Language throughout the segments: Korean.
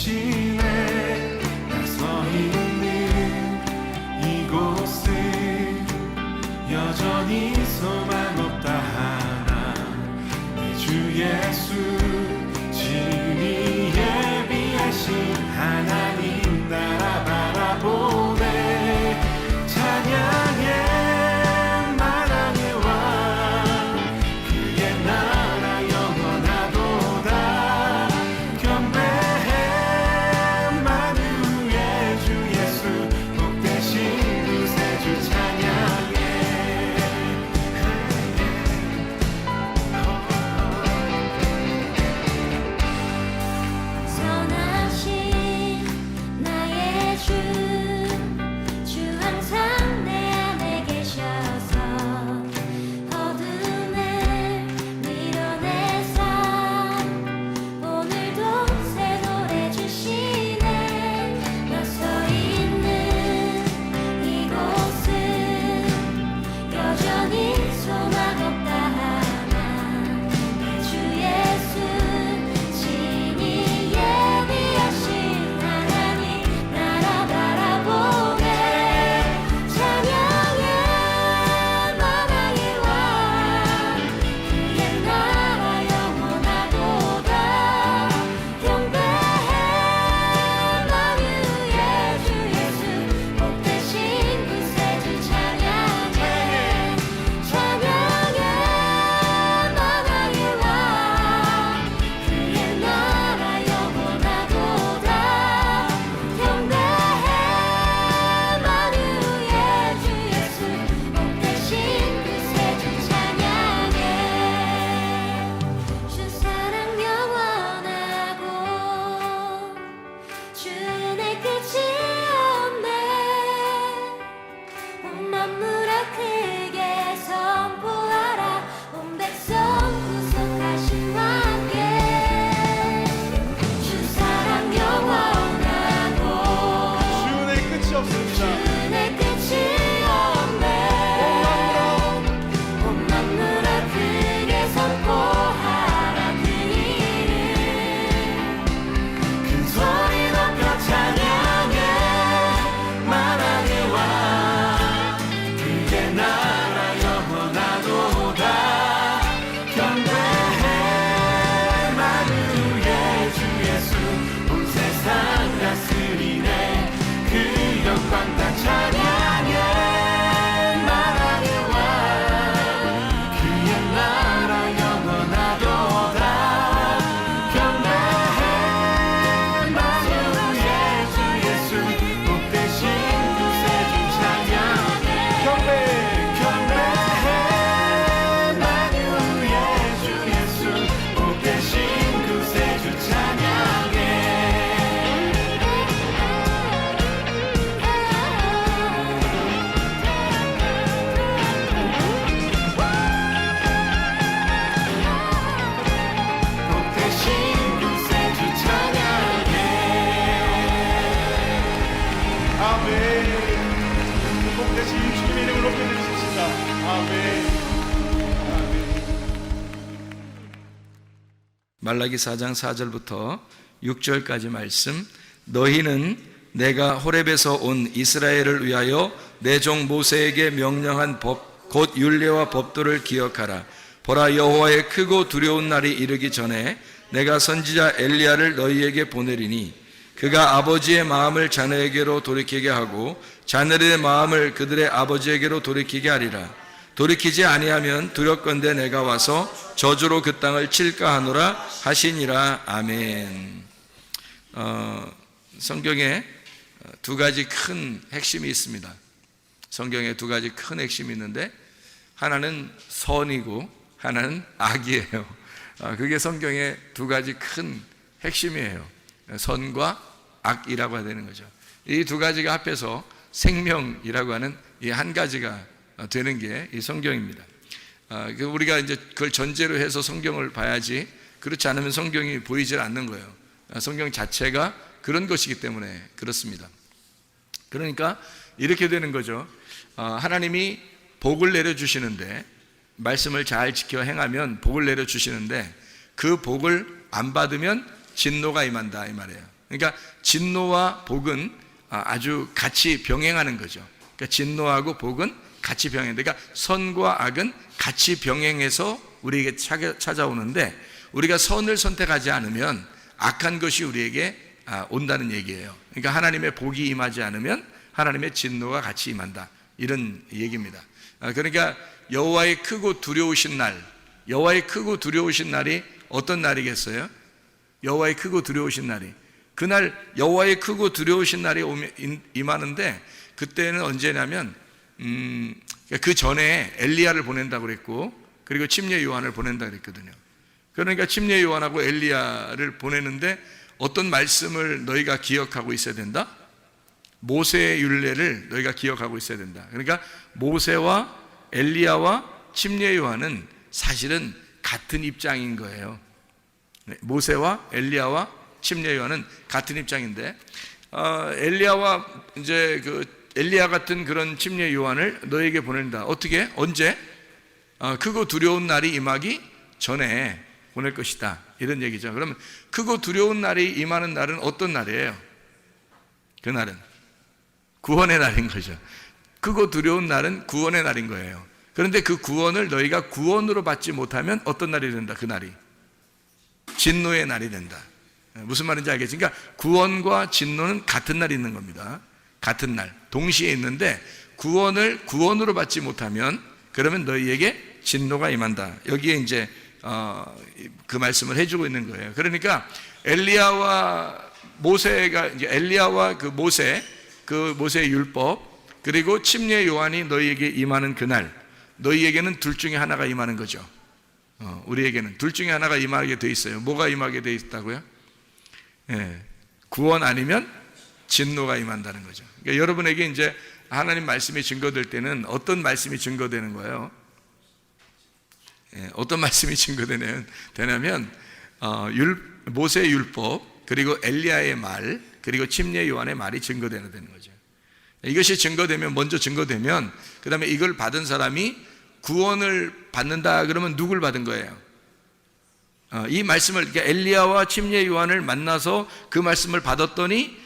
대신에 나서 있는 이곳은 여전히 소망 없다 하나 내 주 예수 친히 예비하신 하나님 나라 바라보네 찬양해 만왕의 왕 그의 나라 영원하도다 경배해 만유의 주 예수 복되신 구세주 찬양해 선하신 나의 주 항상 내 안에 계셔서 어둠을 밀어내사 오늘도 새 노래 주시네 나서 있는 이곳은 여전히 소망 없다 하나 내 주 예수 친히 예비하신 하나님 나라 바라보네 찬양해 만왕의 왕 그의 나라 영원하도다 경배해 만유의 주 예수 복되신 구세주 찬양해 찬양해 만왕의 왕 그의 나라 영원하도다 경배해 만유의 주 예수 복되신 구세주 찬양해 주 사랑 영원하고 주의 끝이 없네 온 만물아 크게 선포하라 온 백성 구속하신 왕께 주 사랑 영원하고 주의 끝이 없습니다 주의 끝이 없네 온 만물아 크게 선포하라 그 이름 큰 소리 높여 찬양해 만왕의 왕 그의 나라 영원하도다 경배해 만유의 주 예수 온 세상 다스리네 그 영광 다 찬양해 만왕의 왕 그의 나라 영원하도다 경배해 만유의 주 예수 복되신 구세주 찬양해 경배해 만유의 주 예수 복되신 구세주 찬양해 복되신 구세주 찬양해 아멘 복되신 주님의 이름을 높여 드리십시다 아멘 말라기 4장 4절부터 6절까지 말씀. 너희는 내가 호렙에서 온 이스라엘을 위하여 내 종 모세에게 명령한 법 곧 율례와 법도를 기억하라. 보라, 여호와의 크고 두려운 날이 이르기 전에 내가 선지자 엘리야를 너희에게 보내리니 그가 아버지의 마음을 자녀에게로 돌이키게 하고 자녀들의 마음을 그들의 아버지에게로 돌이키게 하리라. 돌이키지 아니하면 두렵건대 내가 와서 저주로 그 땅을 칠까 하노라 하시니라. 아멘. 성경에 두 가지 큰 핵심이 있습니다. 성경에 두 가지 큰 핵심이 있는데 하나는 선이고 하나는 악이에요. 그게 성경의 두 가지 큰 핵심이에요. 선과 악이라고 해야 되는 거죠. 이 두 가지가 합해서 생명이라고 하는 이 한 가지가 되는 게 이 성경입니다. 우리가 이제 그걸 전제로 해서 성경을 봐야지, 그렇지 않으면 성경이 보이질 않는 거예요. 성경 자체가 그런 것이기 때문에 그렇습니다. 그러니까 이렇게 되는 거죠. 하나님이 복을 내려주시는데, 말씀을 잘 지켜 행하면 복을 내려주시는데 그 복을 안 받으면 진노가 임한다 이 말이에요. 그러니까 진노와 복은 아주 같이 병행하는 거죠. 그러니까 진노하고 복은 같이 병행해. 그러니까 선과 악은 같이 병행해서 우리에게 찾아오는데, 우리가 선을 선택하지 않으면 악한 것이 우리에게 온다는 얘기예요. 그러니까 하나님의 복이 임하지 않으면 하나님의 진노가 같이 임한다, 이런 얘기입니다. 그러니까 여호와의 크고 두려우신 날, 여호와의 크고 두려우신 날이 어떤 날이겠어요? 여호와의 크고 두려우신 날이, 그날 여호와의 크고 두려우신 날이 임하는데, 그때는 언제냐면 그 전에 엘리야를 보낸다고 그랬고, 그리고 침례 요한을 보낸다고 그랬거든요. 그러니까 침례 요한하고 엘리야를 보내는데 어떤 말씀을 너희가 기억하고 있어야 된다? 모세의 율례를 너희가 기억하고 있어야 된다. 그러니까 모세와 엘리야와 침례 요한은 사실은 같은 입장인 거예요. 모세와 엘리야와 침례 요한은 같은 입장인데, 엘리야와 이제 엘리야 같은 그런 침례 요한을 너에게 보낸다. 어떻게? 언제? 크고 두려운 날이 임하기 전에 보낼 것이다, 이런 얘기죠. 그러면 크고 두려운 날이 임하는 날은 어떤 날이에요? 그 날은 구원의 날인 거죠. 크고 두려운 날은 구원의 날인 거예요. 그런데 그 구원을 너희가 구원으로 받지 못하면 어떤 날이 된다? 그 날이 진노의 날이 된다. 무슨 말인지 알겠지? 그러니까 구원과 진노는 같은 날이 있는 겁니다. 같은 날, 동시에 있는데, 구원을 구원으로 받지 못하면 그러면 너희에게 진노가 임한다. 여기에 이제 그 말씀을 해주고 있는 거예요. 그러니까 엘리야와 모세가, 이제 엘리야와 그 모세의 율법, 그리고 침례 요한이 너희에게 임하는 그날, 너희에게는 둘 중에 하나가 임하는 거죠. 우리에게는 둘 중에 하나가 임하게 돼 있어요. 뭐가 임하게 돼 있다고요? 구원 아니면 진노가 임한다는 거죠. 그러니까 여러분에게 이제 하나님 말씀이 증거될 때는 어떤 말씀이 증거되는 거예요? 어떤 말씀이 증거되냐면 모세의 율법, 그리고 엘리야의 말, 그리고 침례 요한의 말이 증거되는 거죠. 이것이 증거되면, 먼저 증거되면, 그 다음에 이걸 받은 사람이 구원을 받는다 그러면 누굴 받은 거예요? 이 말씀을, 그러니까 엘리야와 침례 요한을 만나서 그 말씀을 받았더니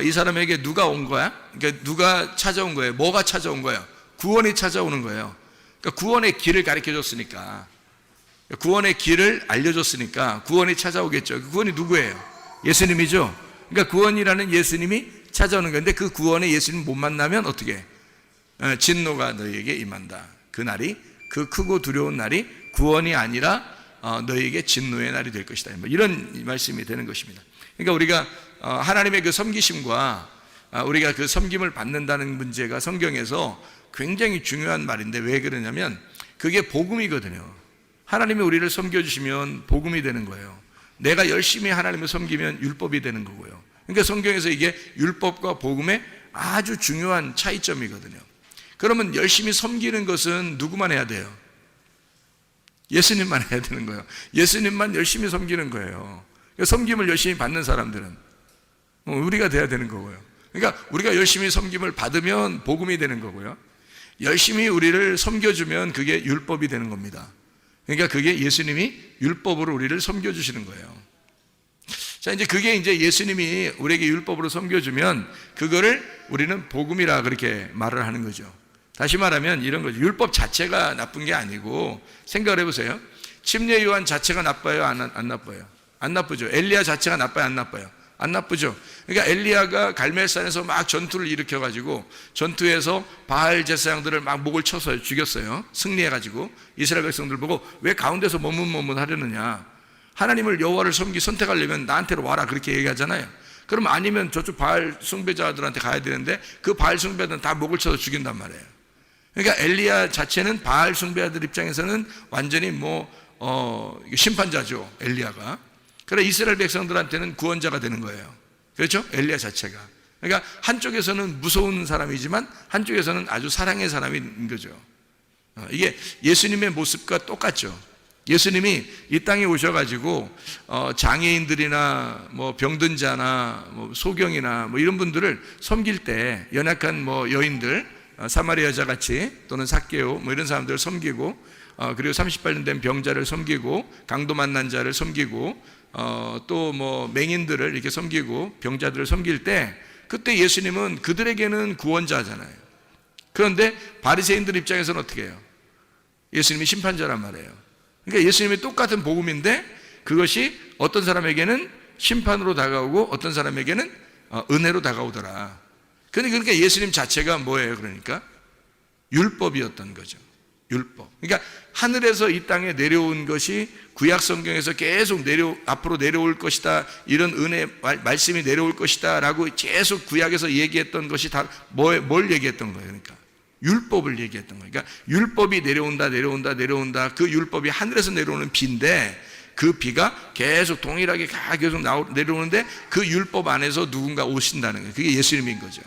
이 사람에게 누가 온 거야? 그러니까 누가 찾아온 거예요? 뭐가 찾아온 거예요? 구원이 찾아오는 거예요. 그러니까 구원의 길을 가르쳐 줬으니까, 구원의 길을 알려줬으니까 구원이 찾아오겠죠. 그 구원이 누구예요? 예수님이죠. 그러니까 구원이라는 예수님이 찾아오는 건데, 그 구원에 예수님 못 만나면 어떻게? 진노가 너희에게 임한다. 그 날이, 그 크고 두려운 날이 구원이 아니라 너희에게 진노의 날이 될 것이다, 이런 말씀이 되는 것입니다. 그러니까 우리가 하나님의 그 섬기심과 우리가 그 섬김을 받는다는 문제가 성경에서 굉장히 중요한 말인데, 왜 그러냐면 그게 복음이거든요. 하나님이 우리를 섬겨주시면 복음이 되는 거예요. 내가 열심히 하나님을 섬기면 율법이 되는 거고요. 그러니까 성경에서 이게 율법과 복음의 아주 중요한 차이점이거든요. 그러면 열심히 섬기는 것은 누구만 해야 돼요? 예수님만 해야 되는 거예요. 예수님만 열심히 섬기는 거예요. 섬김을 열심히 받는 사람들은 우리가 돼야 되는 거고요. 그러니까 우리가 열심히 섬김을 받으면 복음이 되는 거고요. 열심히 우리를 섬겨주면 그게 율법이 되는 겁니다. 그러니까 그게 예수님이 율법으로 우리를 섬겨주시는 거예요. 자, 이제 그게 이제 예수님이 우리에게 율법으로 섬겨주면 그거를 우리는 복음이라 그렇게 말을 하는 거죠. 다시 말하면 이런 거죠. 율법 자체가 나쁜 게 아니고, 생각을 해보세요. 침례 요한 자체가 나빠요? 안 나빠요? 안 나쁘죠. 엘리야 자체가 나빠요? 안 나빠요? 안 나쁘죠. 그러니까 엘리야가 갈멜산에서 막 전투를 일으켜가지고 전투에서 바알 제사장들을 막 목을 쳐서 죽였어요. 승리해가지고 이스라엘 백성들 보고 왜 가운데서 머뭇머뭇 하려느냐, 하나님을 여호와를 선택하려면 나한테로 와라, 그렇게 얘기하잖아요. 그럼 아니면 저쪽 바알 숭배자들한테 가야 되는데 그 바알 숭배자들은 다 목을 쳐서 죽인단 말이에요. 그러니까 엘리야 자체는 바알 숭배자들 입장에서는 완전히 심판자죠, 엘리야가. 그래 이스라엘 백성들한테는 구원자가 되는 거예요. 그렇죠? 엘리야 자체가. 그러니까 한쪽에서는 무서운 사람이지만 한쪽에서는 아주 사랑의 사람인 거죠. 이게 예수님의 모습과 똑같죠. 예수님이 이 땅에 오셔가지고 장애인들이나 병든 자나 소경이나 이런 분들을 섬길 때, 연약한 여인들, 사마리아 여자 같이, 또는 삭개오 이런 사람들을 섬기고 그리고 38년 된 병자를 섬기고 강도 만난 자를 섬기고 또 뭐 맹인들을 이렇게 섬기고 병자들을 섬길 때 그때 예수님은 그들에게는 구원자잖아요. 그런데 바리새인들 입장에서는 어떻게 해요? 예수님이 심판자란 말이에요. 그러니까 예수님이 똑같은 복음인데 그것이 어떤 사람에게는 심판으로 다가오고 어떤 사람에게는 은혜로 다가오더라. 그러니까 예수님 자체가 뭐예요? 그러니까 율법이었던 거죠. 율법. 그러니까 하늘에서 이 땅에 내려온 것이 구약 성경에서 계속 앞으로 내려올 것이다. 이런 은혜 말씀이 내려올 것이다. 라고 계속 구약에서 얘기했던 것이 다 뭘 얘기했던 거예요? 그러니까 율법을 얘기했던 거예요. 그러니까 율법이 내려온다. 그 율법이 하늘에서 내려오는 비인데 그 비가 계속 동일하게 계속 내려오는데 그 율법 안에서 누군가 오신다는 거예요. 그게 예수님인 거죠.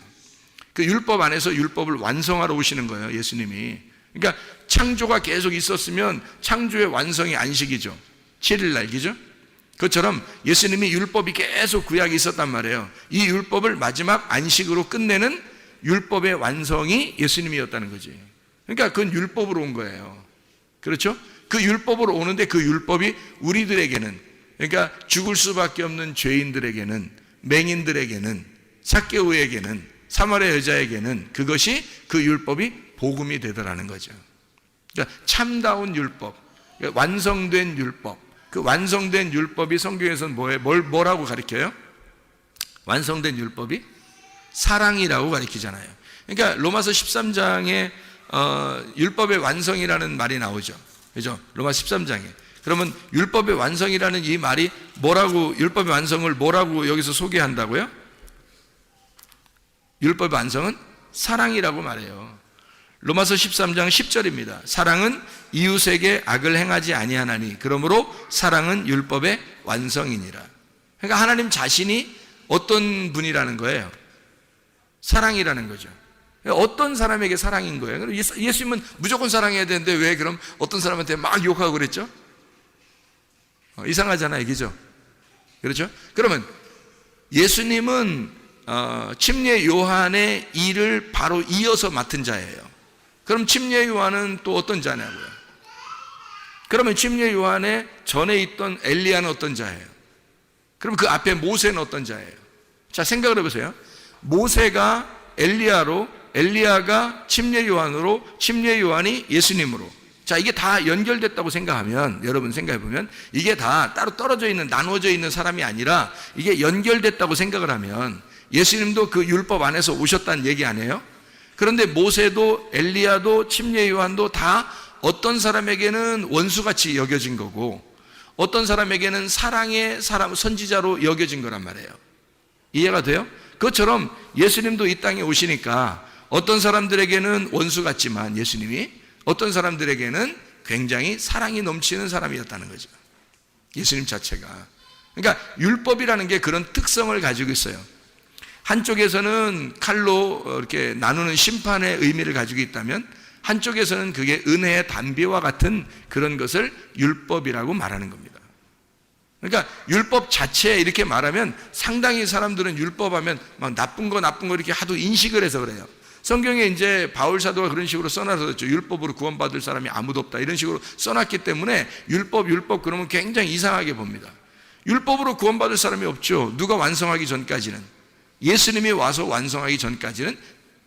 그 율법 안에서 율법을 완성하러 오시는 거예요. 예수님이. 그러니까 창조가 계속 있었으면 창조의 완성이 안식이죠. 7일날, 그죠? 그것처럼 예수님이 율법이 계속 구약에 있었단 말이에요. 이 율법을 마지막 안식으로 끝내는 율법의 완성이 예수님이었다는 거지. 그러니까 그건 율법으로 온 거예요. 그렇죠? 그 율법으로 오는데 그 율법이 우리들에게는, 그러니까 죽을 수밖에 없는 죄인들에게는, 맹인들에게는, 삭개오에게는, 사마리아 여자에게는 그것이 그 율법이 복음이 되더라는 거죠. 그러니까 참다운 율법, 그러니까 완성된 율법. 그 완성된 율법이 성경에서는 뭐라고 가르쳐요? 완성된 율법이 사랑이라고 가르치잖아요. 그러니까 로마서 13장에 율법의 완성이라는 말이 나오죠. 그죠? 로마 13장에. 그러면 율법의 완성이라는 이 말이 뭐라고, 율법의 완성을 뭐라고 여기서 소개한다고요? 율법의 완성은 사랑이라고 말해요. 로마서 13장 10절입니다. 사랑은 이웃에게 악을 행하지 아니하나니 그러므로 사랑은 율법의 완성이니라. 그러니까 하나님 자신이 어떤 분이라는 거예요? 사랑이라는 거죠. 어떤 사람에게 사랑인 거예요? 예수님은 무조건 사랑해야 되는데 왜 그럼 어떤 사람한테 막 욕하고 그랬죠? 이상하잖아요, 그죠? 그렇죠? 그러면 예수님은 침례 요한의 일을 바로 이어서 맡은 자예요. 그럼 침례 요한은 또 어떤 자냐고요? 그러면 침례 요한의 전에 있던 엘리야는 어떤 자예요? 그럼 그 앞에 모세는 어떤 자예요? 자, 생각을 해보세요. 모세가 엘리야로, 엘리야가 침례 요한으로, 침례 요한이 예수님으로. 자, 이게 다 연결됐다고 생각하면, 여러분 생각해보면 이게 다 따로 떨어져 있는, 나누어져 있는 사람이 아니라 이게 연결됐다고 생각을 하면 예수님도 그 율법 안에서 오셨다는 얘기 아니에요? 그런데 모세도 엘리야도 침례 요한도 다 어떤 사람에게는 원수같이 여겨진 거고 어떤 사람에게는 사랑의 사람, 선지자로 여겨진 거란 말이에요. 이해가 돼요? 그것처럼 예수님도 이 땅에 오시니까 어떤 사람들에게는 원수 같지만 예수님이 어떤 사람들에게는 굉장히 사랑이 넘치는 사람이었다는 거죠. 예수님 자체가. 그러니까 율법이라는 게 그런 특성을 가지고 있어요. 한쪽에서는 칼로 이렇게 나누는 심판의 의미를 가지고 있다면 한쪽에서는 그게 은혜의 담비와 같은 그런 것을 율법이라고 말하는 겁니다. 그러니까 율법 자체에 이렇게 말하면 상당히 사람들은 율법하면 막 나쁜 거 이렇게 하도 인식을 해서 그래요. 성경에 이제 바울 사도가 그런 식으로 써놨었죠. 율법으로 구원받을 사람이 아무도 없다 이런 식으로 써놨기 때문에 율법 그러면 굉장히 이상하게 봅니다. 율법으로 구원받을 사람이 없죠. 누가 완성하기 전까지는, 예수님이 와서 완성하기 전까지는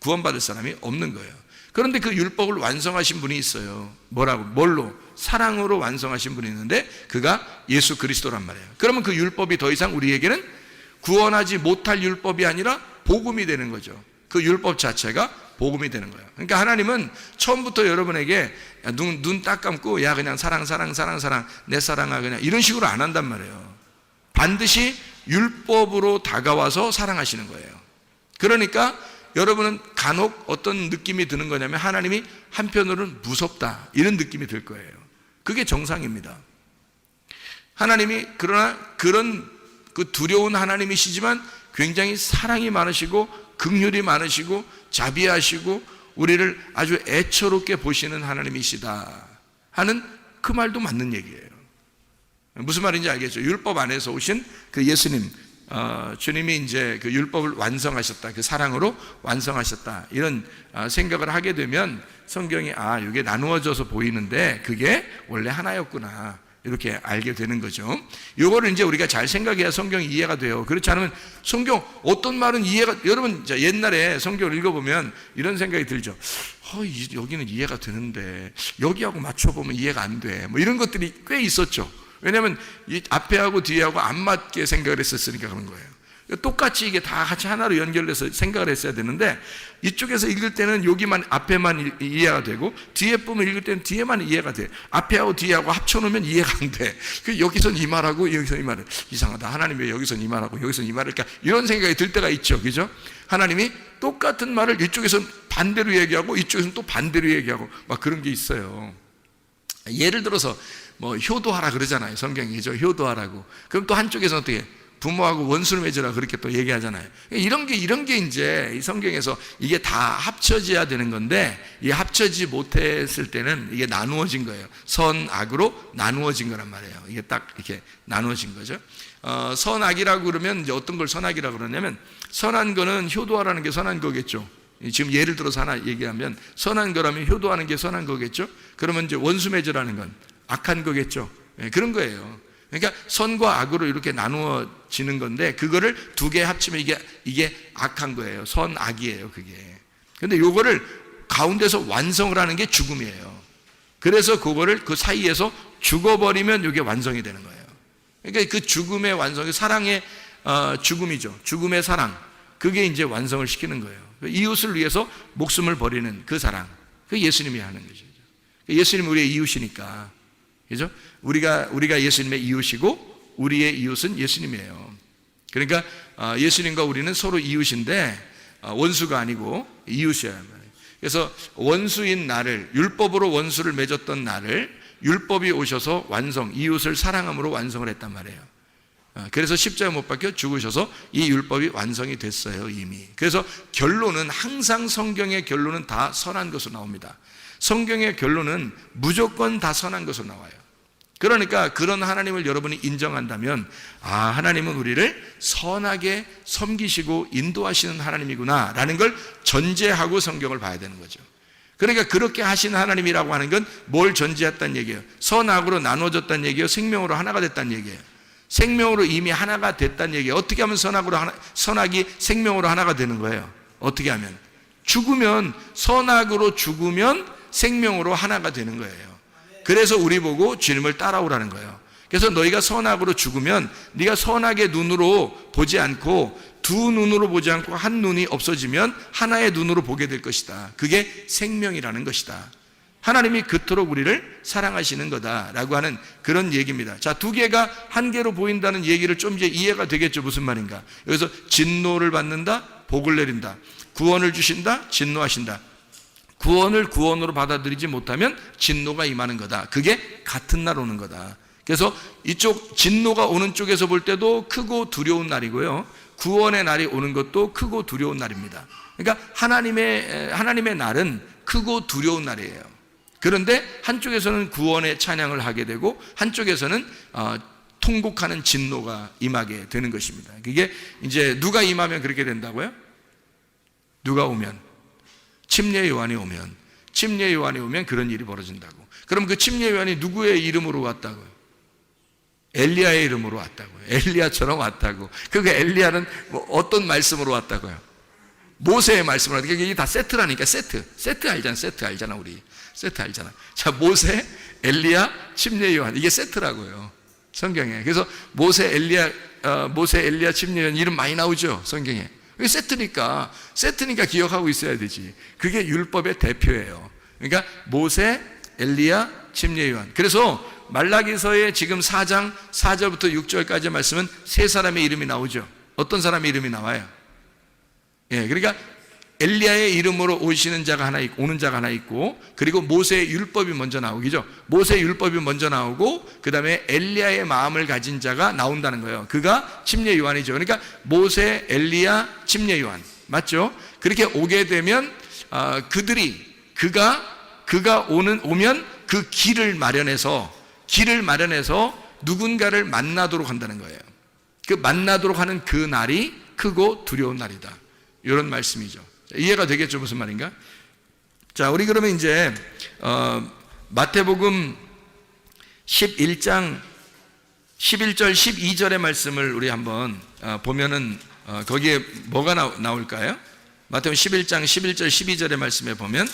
구원받을 사람이 없는 거예요. 그런데 그 율법을 완성하신 분이 있어요. 뭘로? 사랑으로 완성하신 분이 있는데 그가 예수 그리스도란 말이에요. 그러면 그 율법이 더 이상 우리에게는 구원하지 못할 율법이 아니라 복음이 되는 거죠. 그 율법 자체가 복음이 되는 거예요. 그러니까 하나님은 처음부터 여러분에게 눈 딱 감고 야 그냥 사랑 내 사랑아 그냥 이런 식으로 안 한단 말이에요. 반드시 율법으로 다가와서 사랑하시는 거예요. 그러니까 여러분은 간혹 어떤 느낌이 드는 거냐면 하나님이 한편으로는 무섭다 이런 느낌이 들 거예요. 그게 정상입니다. 하나님이 그러나 그런 그 두려운 하나님이시지만 굉장히 사랑이 많으시고 긍휼이 많으시고 자비하시고 우리를 아주 애처롭게 보시는 하나님이시다 하는 그 말도 맞는 얘기예요. 무슨 말인지 알겠죠? 율법 안에서 오신 그 예수님, 주님이 이제 그 율법을 완성하셨다, 그 사랑으로 완성하셨다, 이런 생각을 하게 되면 성경이 이게 나누어져서 보이는데 그게 원래 하나였구나, 이렇게 알게 되는 거죠. 이거를 이제 우리가 잘 생각해야 성경이 이해가 돼요. 그렇지 않으면 성경 어떤 말은 여러분 옛날에 성경을 읽어보면 이런 생각이 들죠. 여기는 이해가 되는데 여기하고 맞춰보면 이해가 안 돼, 뭐 이런 것들이 꽤 있었죠. 왜냐하면 이 앞에하고 뒤에하고 안 맞게 생각을 했었으니까 그런 거예요. 똑같이 이게 다 같이 하나로 연결돼서 생각을 했어야 되는데, 이쪽에서 읽을 때는 여기만 앞에만 이해가 되고 뒤에 부분 읽을 때는 뒤에만 이해가 돼. 앞에하고 뒤에하고 합쳐놓으면 이해가 안 돼. 여기선 이 말하고 여기선 이 말을, 이상하다, 하나님 왜 여기선 이 말하고 여기선 이 말을까, 이런 생각이 들 때가 있죠. 그죠? 하나님이 똑같은 말을 이쪽에서는 반대로 얘기하고 이쪽에서는 또 반대로 얘기하고 막 그런 게 있어요. 예를 들어서 뭐 효도하라 그러잖아요, 성경이죠. 효도하라고. 그럼 또 한쪽에서는 어떻게 부모하고 원수를 맺으라 그렇게 또 얘기하잖아요. 이런 게 이제 이 성경에서 이게 다 합쳐져야 되는 건데, 이 합쳐지 못했을 때는 이게 나누어진 거예요. 선, 악으로 나누어진 거란 말이에요. 이게 딱 이렇게 나누어진 거죠. 선악이라고 그러면 이제 어떤 걸 선악이라고 그러냐면, 선한 거는 효도하라는 게 선한 거겠죠. 지금 예를 들어서 하나 얘기하면 선한 거라면 효도하는 게 선한 거겠죠. 그러면 이제 원수 맺으라는 건 악한 거겠죠. 그런 거예요. 그러니까 선과 악으로 이렇게 나누어지는 건데, 그거를 두 개 합치면 이게 악한 거예요. 선, 악이에요, 그게. 근데 요거를 가운데서 완성을 하는 게 죽음이에요. 그래서 그거를 그 사이에서 죽어버리면 이게 완성이 되는 거예요. 그러니까 그 죽음의 완성이 사랑의 죽음이죠. 죽음의 사랑. 그게 이제 완성을 시키는 거예요. 이웃을 위해서 목숨을 버리는 그 사랑. 그 예수님이 하는 것이죠. 예수님은 우리의 이웃이니까. 그죠? 우리가 예수님의 이웃이고 우리의 이웃은 예수님이에요. 그러니까 예수님과 우리는 서로 이웃인데 원수가 아니고 이웃이어야 말이에요. 그래서 원수인 나를, 율법으로 원수를 맺었던 나를 율법이 오셔서 이웃을 사랑함으로 완성을 했단 말이에요. 그래서 십자가 못 박혀 죽으셔서 이 율법이 완성이 됐어요, 이미. 그래서 결론은, 항상 성경의 결론은 다 선한 것으로 나옵니다. 성경의 결론은 무조건 다 선한 것으로 나와요. 그러니까 그런 하나님을 여러분이 인정한다면, 하나님은 우리를 선하게 섬기시고 인도하시는 하나님이구나 라는 걸 전제하고 성경을 봐야 되는 거죠. 그러니까 그렇게 하신 하나님이라고 하는 건 뭘 전제했다는 얘기예요? 선악으로 나눠졌다는 얘기예요? 생명으로 하나가 됐다는 얘기예요? 생명으로 이미 하나가 됐다는 얘기예요. 어떻게 하면 선악이 생명으로 하나가 되는 거예요? 어떻게 하면? 선악으로 죽으면 생명으로 하나가 되는 거예요. 그래서 우리 보고 주님을 따라오라는 거예요. 그래서 너희가 선악으로 죽으면 네가 선악의 눈으로 보지 않고 두 눈으로 보지 않고 한 눈이 없어지면 하나의 눈으로 보게 될 것이다. 그게 생명이라는 것이다. 하나님이 그토록 우리를 사랑하시는 거다라고 하는 그런 얘기입니다. 자, 두 개가 한 개로 보인다는 얘기를 좀 이제 이해가 되겠죠. 무슨 말인가? 여기서 진노를 받는다, 복을 내린다. 구원을 주신다, 진노하신다. 구원을 구원으로 받아들이지 못하면 진노가 임하는 거다. 그게 같은 날 오는 거다. 그래서 이쪽 진노가 오는 쪽에서 볼 때도 크고 두려운 날이고요, 구원의 날이 오는 것도 크고 두려운 날입니다. 그러니까 하나님의 날은 크고 두려운 날이에요. 그런데 한쪽에서는 구원의 찬양을 하게 되고 한쪽에서는 통곡하는 진노가 임하게 되는 것입니다. 그게 이제 누가 임하면 그렇게 된다고요? 누가 오면? 침례 요한이 오면 그런 일이 벌어진다고. 그럼 그 침례 요한이 누구의 이름으로 왔다고요? 엘리야의 이름으로 왔다고요. 엘리야처럼 왔다고. 그 엘리야는 뭐 어떤 말씀으로 왔다고요? 모세의 말씀으로 왔다고. 이게 다 세트라니까. 세트 알잖아 우리. 세트 알잖아. 자, 모세, 엘리야, 침례 요한, 이게 세트라고요, 성경에. 그래서 모세, 엘리야, 침례 요한 이름 많이 나오죠, 성경에. 이게 세트니까 기억하고 있어야 되지. 그게 율법의 대표예요. 그러니까 모세, 엘리야, 침례 요한. 그래서 말라기서의 지금 4장 4절부터 6절까지 말씀은 세 사람의 이름이 나오죠. 어떤 사람의 이름이 나와요? 그러니까 엘리야의 이름으로 오는 자가 하나 있고, 그리고 모세의 율법이 먼저 나오기죠. 모세의 율법이 먼저 나오고, 그 다음에 엘리야의 마음을 가진 자가 나온다는 거예요. 그가 침례 요한이죠. 그러니까 모세, 엘리야, 침례 요한, 맞죠? 그렇게 오게 되면 그가 오면 그 길을 마련해서 누군가를 만나도록 한다는 거예요. 그 만나도록 하는 그 날이 크고 두려운 날이다. 이런 말씀이죠. 이해가 되겠죠? 무슨 말인가? 자, 우리 그러면 이제 마태복음 11장 11절 12절의 말씀을 우리 한번 보면은 거기에 뭐가 나올까요? 마태복음 11장 11절 12절의 말씀에 보면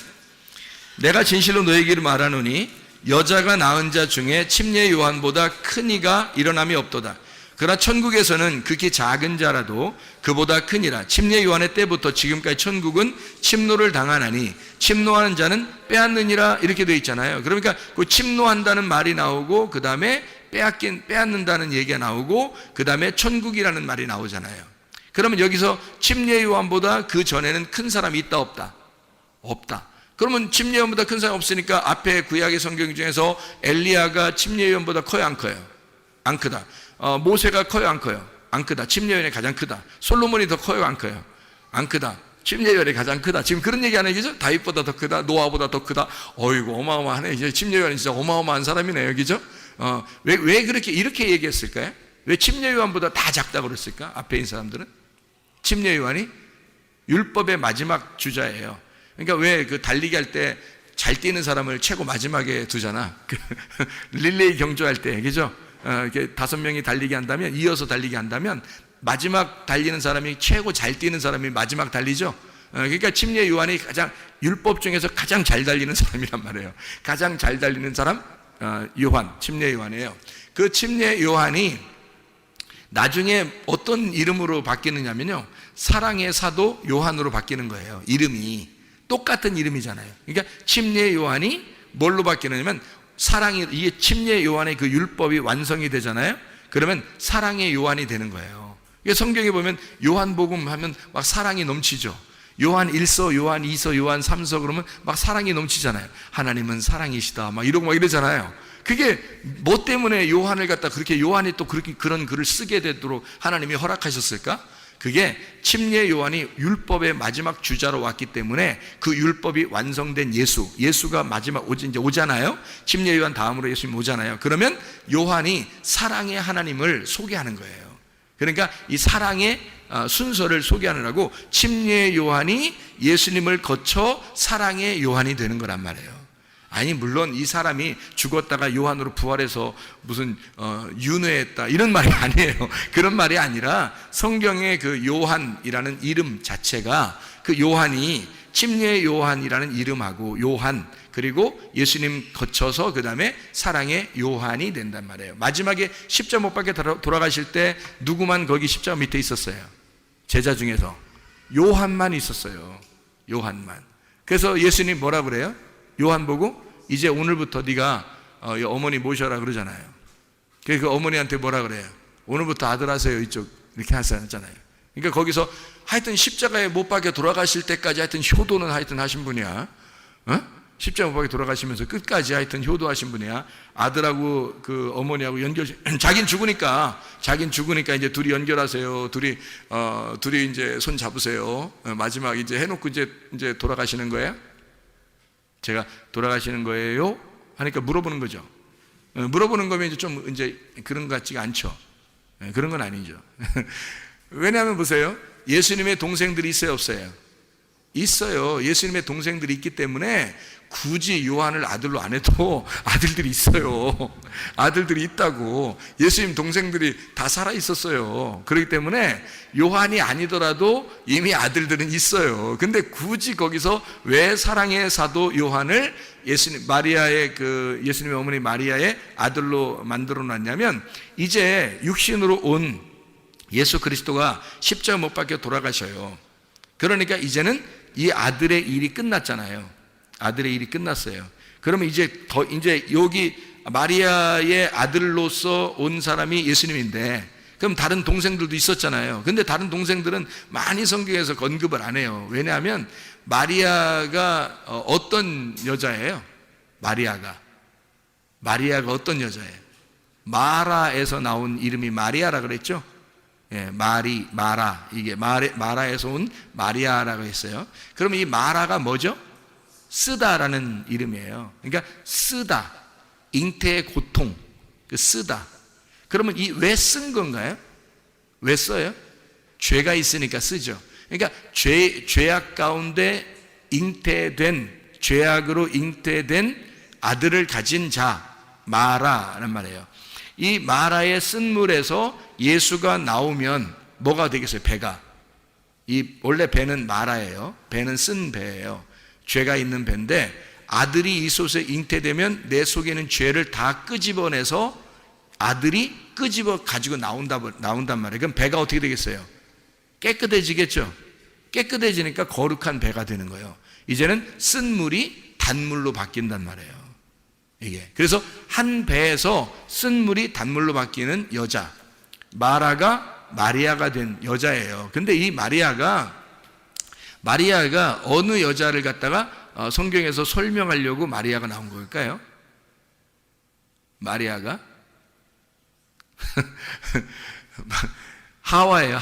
내가 진실로 너에게 말하노니 여자가 낳은 자 중에 침례 요한보다 큰 이가 일어남이 없도다. 그러나 천국에서는 극히 작은 자라도 그보다 크니라. 침례 요한의 때부터 지금까지 천국은 침노를 당하나니 침노하는 자는 빼앗느니라 이렇게 되어 있잖아요. 그러니까 그 침노한다는 말이 나오고 그 다음에 빼앗는다는 얘기가 나오고 그 다음에 천국이라는 말이 나오잖아요. 그러면 여기서 침례 요한보다 그 전에는 큰 사람이 있다 없다? 없다. 그러면 침례 요한보다 큰 사람이 없으니까 앞에 구약의 성경 중에서 엘리야가 침례 요한보다 커요 안 커요? 안 크다. 모세가 커요 안 커요? 안 크다. 침례 요한이 가장 크다. 솔로몬이 더 커요 안 커요? 안 크다. 침례 요한이 가장 크다. 지금 그런 얘기 하는 얘기죠? 다윗보다 더 크다. 노아보다 더 크다. 어이구 어마어마하네. 이제 침례 요한이 진짜 어마어마한 사람이네요. 그죠? 왜 그렇게 이렇게 얘기했을까요? 왜 침례 요한보다 다 작다고 그랬을까? 앞에 있는 사람들은 침례 요한이 율법의 마지막 주자예요. 그러니까 왜 그 달리기 할 때 잘 뛰는 사람을 최고 마지막에 두잖아. 릴레이 경주할 때, 그죠? 이렇게 5명이 달리기 한다면, 이어서 달리기 한다면, 마지막 달리는 사람이 최고 잘 뛰는 사람이 마지막 달리죠? 그러니까 침례 요한이 가장, 율법 중에서 가장 잘 달리는 사람이란 말이에요. 가장 잘 달리는 사람, 요한, 침례 요한이에요. 그 침례 요한이 나중에 어떤 이름으로 바뀌느냐면요. 사랑의 사도 요한으로 바뀌는 거예요. 이름이. 똑같은 이름이잖아요. 그러니까 침례 요한이 뭘로 바뀌느냐면 이게 침례 요한의 그 율법이 완성이 되잖아요. 그러면 사랑의 요한이 되는 거예요. 성경에 보면 요한복음 하면 막 사랑이 넘치죠. 요한 1서, 요한 2서, 요한 3서 그러면 막 사랑이 넘치잖아요. 하나님은 사랑이시다. 막 이러고 막 이러잖아요. 그게 뭐 때문에 요한을 갖다 그렇게 요한이 또 그런 글을 쓰게 되도록 하나님이 허락하셨을까? 그게 침례 요한이 율법의 마지막 주자로 왔기 때문에 그 율법이 완성된 예수가 마지막 이제 오잖아요. 침례 요한 다음으로 예수님 오잖아요. 그러면 요한이 사랑의 하나님을 소개하는 거예요. 그러니까 이 사랑의 순서를 소개하느라고 침례 요한이 예수님을 거쳐 사랑의 요한이 되는 거란 말이에요. 아니 물론 이 사람이 죽었다가 요한으로 부활해서 무슨 윤회했다 이런 말이 아니에요. 그런 말이 아니라 성경의 그 요한이라는 이름 자체가 그 요한이 침례 요한이라는 이름하고 요한 그리고 예수님 거쳐서 그 다음에 사랑의 요한이 된단 말이에요. 마지막에 십자가 못 박혀 돌아가실 때 누구만 거기 십자가 밑에 있었어요? 제자 중에서 요한만 있었어요. 요한만. 그래서 예수님 뭐라 그래요? 요한 보고 이제 오늘부터 네가 어머니 모셔라 그러잖아요. 그 어머니한테 뭐라 그래요? 오늘부터 아들 하세요 이쪽 이렇게 하셨잖아요. 그러니까 거기서 하여튼 십자가에 못 박혀 돌아가실 때까지 하여튼 효도는 하여튼 하신 분이야. 십자가 못 박혀 돌아가시면서 끝까지 하여튼 효도하신 분이야. 아들하고 그 어머니하고 자긴 죽으니까 이제 둘이 연결하세요. 둘이 이제 손 잡으세요. 마지막 이제 해놓고 이제 돌아가시는 거예요. 제가 돌아가시는 거예요? 하니까 물어보는 거죠. 물어보는 거면 이제 그런 것 같지가 않죠. 그런 건 아니죠. 왜냐하면 보세요. 예수님의 동생들이 있어요, 없어요? 있어요. 예수님의 동생들이 있기 때문에 굳이 요한을 아들로 안 해도 아들들이 있어요. 아들들이 있다고. 예수님 동생들이 다 살아 있었어요. 그렇기 때문에 요한이 아니더라도 이미 아들들은 있어요. 근데 굳이 거기서 왜 사랑의 사도 요한을 예수님의 어머니 마리아의 아들로 만들어 놨냐면 이제 육신으로 온 예수 그리스도가 십자가 못 박혀 돌아가셔요. 그러니까 이제는 이 아들의 일이 끝났잖아요. 아들의 일이 끝났어요. 그러면 이제 여기 마리아의 아들로서 온 사람이 예수님인데 그럼 다른 동생들도 있었잖아요. 근데 다른 동생들은 많이 성경에서 언급을 안 해요. 왜냐하면 마리아가 어떤 여자예요? 마리아가 어떤 여자예요? 마라에서 나온 이름이 마리아라 그랬죠? 예, 마라 이게 마라에서 온 마리아라고 했어요. 그러면 이 마라가 뭐죠? 쓰다라는 이름이에요. 그러니까 쓰다, 잉태의 고통, 그 쓰다. 그러면 왜 쓴 건가요? 왜 써요? 죄가 있으니까 쓰죠. 그러니까 죄악 가운데 죄악으로 잉태된 아들을 가진 자, 마라란 말이에요. 이 마라의 쓴 물에서 예수가 나오면 뭐가 되겠어요? 배가. 원래 배는 마라예요. 배는 쓴 배예요. 죄가 있는 배인데 아들이 이 속에 잉태되면 내 속에 있는 죄를 다 끄집어내서 아들이 끄집어 가지고 나온단 말이에요. 그럼 배가 어떻게 되겠어요? 깨끗해지겠죠. 깨끗해지니까 거룩한 배가 되는 거예요. 이제는 쓴 물이 단물로 바뀐단 말이에요. 이게 그래서 한 배에서 쓴 물이 단물로 바뀌는 여자, 마라가 마리아가 된 여자예요. 근데 이 마리아가 어느 여자를 갖다가 성경에서 설명하려고 마리아가 나온 걸까요? 마리아가 하와예요.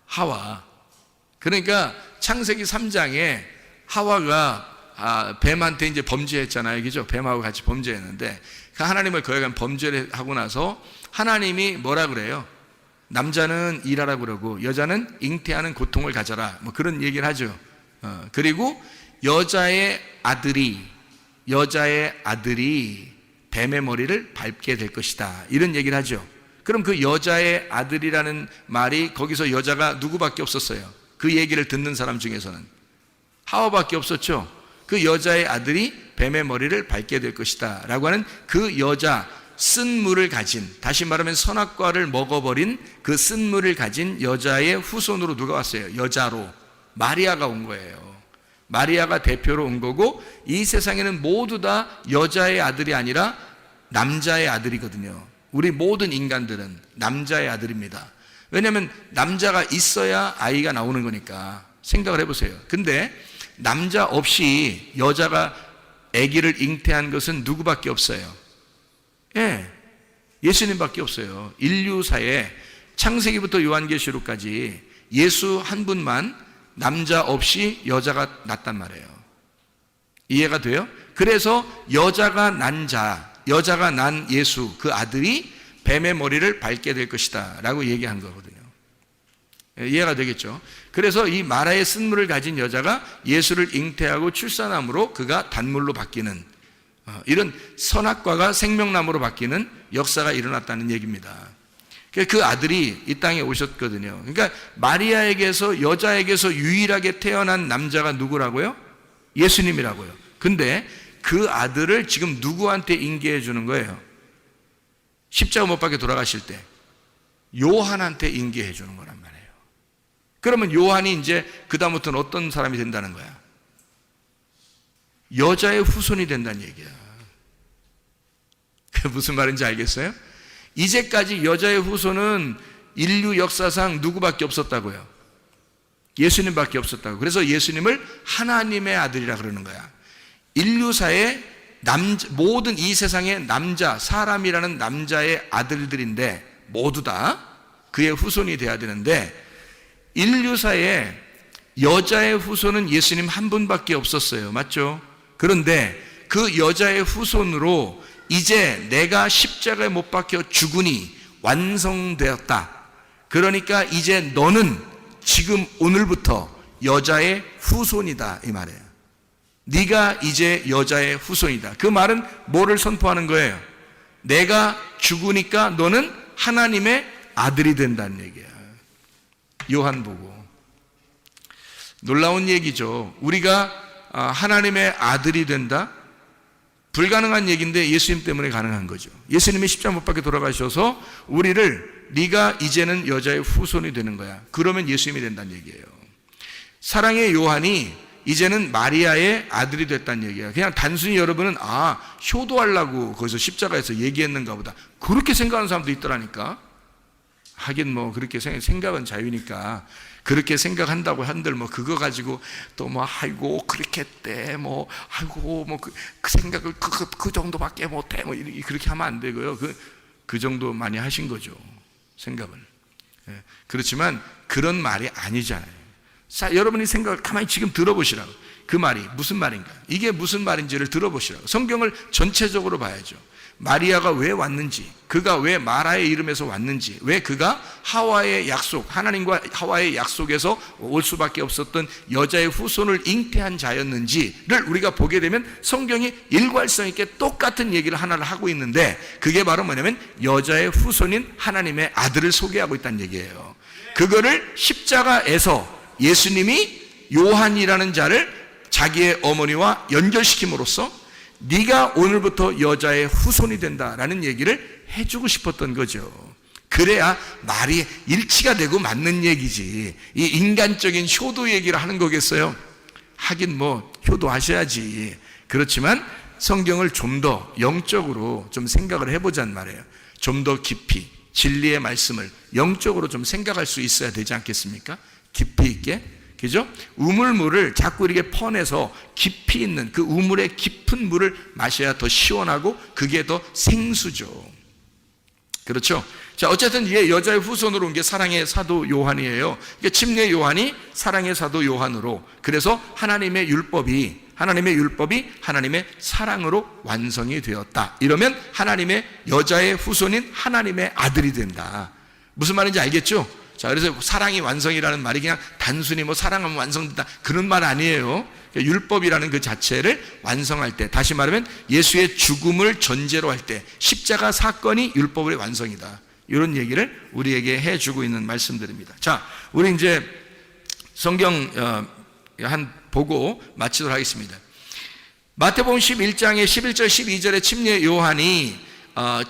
하와. 그러니까 창세기 3장에 하와가 뱀한테 이제 범죄했잖아요. 그죠? 뱀하고 같이 범죄했는데 그 하나님을 거역한 범죄를 하고 나서 하나님이 뭐라 그래요? 남자는 일하라 그러고 여자는 잉태하는 고통을 가져라, 뭐 그런 얘기를 하죠. 그리고 여자의 아들이 뱀의 머리를 밟게 될 것이다, 이런 얘기를 하죠. 그럼 그 여자의 아들이라는 말이 거기서 여자가 누구밖에 없었어요? 그 얘기를 듣는 사람 중에서는 하와밖에 없었죠. 그 여자의 아들이 뱀의 머리를 밟게 될 것이다 라고 하는 그 여자, 쓴 물을 가진, 다시 말하면 선악과를 먹어버린 그 쓴 물을 가진 여자의 후손으로 누가 왔어요? 여자로 마리아가 온 거예요. 마리아가 대표로 온 거고, 이 세상에는 모두 다 여자의 아들이 아니라 남자의 아들이거든요. 우리 모든 인간들은 남자의 아들입니다. 왜냐하면 남자가 있어야 아이가 나오는 거니까. 생각을 해보세요. 근데 남자 없이 여자가 아기를 잉태한 것은 누구밖에 없어요? 예수님밖에 없어요. 인류사에 창세기부터 요한계시록까지 예수 한 분만 남자 없이 여자가 낳았단 말이에요. 이해가 돼요? 그래서 여자가 난 예수, 그 아들이 뱀의 머리를 밟게 될 것이다 라고 얘기한 거거든요. 이해가 되겠죠? 그래서 이 마라의 쓴물을 가진 여자가 예수를 잉태하고 출산함으로 그가 단물로 바뀌는, 이런 선악과가 생명나무로 바뀌는 역사가 일어났다는 얘기입니다. 그 아들이 이 땅에 오셨거든요. 그러니까 마리아에게서, 여자에게서 유일하게 태어난 남자가 누구라고요? 예수님이라고요. 근데 그 아들을 지금 누구한테 인계해 주는 거예요? 십자가 못 박혀 돌아가실 때 요한한테 인계해 주는 거란 말이에요. 그러면 요한이 이제 그다음부터는 어떤 사람이 된다는 거야? 여자의 후손이 된다는 얘기야. 그게 무슨 말인지 알겠어요? 이제까지 여자의 후손은 인류 역사상 누구밖에 없었다고요? 예수님밖에 없었다고. 그래서 예수님을 하나님의 아들이라 그러는 거야. 인류사의 모든 이 세상의 남자, 사람이라는 남자의 아들들인데 모두 다 그의 후손이 돼야 되는데, 인류사에 여자의 후손은 예수님 한 분밖에 없었어요. 맞죠? 그런데 그 여자의 후손으로 이제 내가 십자가에 못 박혀 죽으니 완성되었다. 그러니까 이제 너는 지금 오늘부터 여자의 후손이다, 이 말이에요. 네가 이제 여자의 후손이다. 그 말은 뭐를 선포하는 거예요? 내가 죽으니까 너는 하나님의 아들이 된다는 얘기야. 요한복음. 놀라운 얘기죠. 우리가 하나님의 아들이 된다? 불가능한 얘기인데 예수님 때문에 가능한 거죠. 예수님이 십자가 못 박혀 돌아가셔서 우리를, 네가 이제는 여자의 후손이 되는 거야. 그러면 예수님이 된다는 얘기예요. 사랑의 요한이 이제는 마리아의 아들이 됐다는 얘기예요. 그냥 단순히 여러분은 효도하려고 거기서 십자가에서 얘기했는가 보다, 그렇게 생각하는 사람도 있더라니까. 하긴 뭐 그렇게 생각은 자유니까 그렇게 생각한다고 한들 뭐 그거 가지고 또 뭐 아이고 그렇게 했대, 뭐 아이고 뭐 그 생각을 그 정도밖에 못해, 뭐 그렇게 하면 안 되고요. 그 정도 많이 하신 거죠, 생각을. 그렇지만 그런 말이 아니잖아요. 여러분이 생각을 가만히 지금 들어보시라고. 그 말이 무슨 말인가, 이게 무슨 말인지를 들어보시라고. 성경을 전체적으로 봐야죠. 마리아가 왜 왔는지, 그가 왜 마라의 이름에서 왔는지, 왜 그가 하와의 약속, 하나님과 하와의 약속에서 올 수밖에 없었던 여자의 후손을 잉태한 자였는지를 우리가 보게 되면 성경이 일괄성 있게 똑같은 얘기를 하나를 하고 있는데, 그게 바로 뭐냐면 여자의 후손인 하나님의 아들을 소개하고 있다는 얘기예요. 그거를 십자가에서 예수님이 요한이라는 자를 자기의 어머니와 연결시킴으로써 네가 오늘부터 여자의 후손이 된다라는 얘기를 해주고 싶었던 거죠. 그래야 말이 일치가 되고 맞는 얘기지, 이 인간적인 효도 얘기를 하는 거겠어요? 하긴 뭐 효도하셔야지. 그렇지만 성경을 좀 더 영적으로 좀 생각을 해보자는 말이에요. 좀 더 깊이 진리의 말씀을 영적으로 좀 생각할 수 있어야 되지 않겠습니까? 깊이 있게, 그죠? 우물물을 자꾸 이렇게 퍼내서 깊이 있는 그 우물의 깊은 물을 마셔야 더 시원하고 그게 더 생수죠. 그렇죠? 자, 어쨌든 이게 여자의 후손으로 온 게 사랑의 사도 요한이에요. 그러니까 침례 요한이 사랑의 사도 요한으로, 그래서 하나님의 율법이 하나님의 사랑으로 완성이 되었다. 이러면 하나님의 여자의 후손인 하나님의 아들이 된다. 무슨 말인지 알겠죠? 자, 그래서 사랑이 완성이라는 말이 그냥 단순히 뭐 사랑하면 완성된다 그런 말 아니에요. 그러니까 율법이라는 그 자체를 완성할 때, 다시 말하면 예수의 죽음을 전제로 할 때 십자가 사건이 율법의 완성이다. 이런 얘기를 우리에게 해주고 있는 말씀들입니다. 자, 우리 이제 성경 한 보고 마치도록 하겠습니다. 마태복음 11장의 11절 12절에 침례 요한이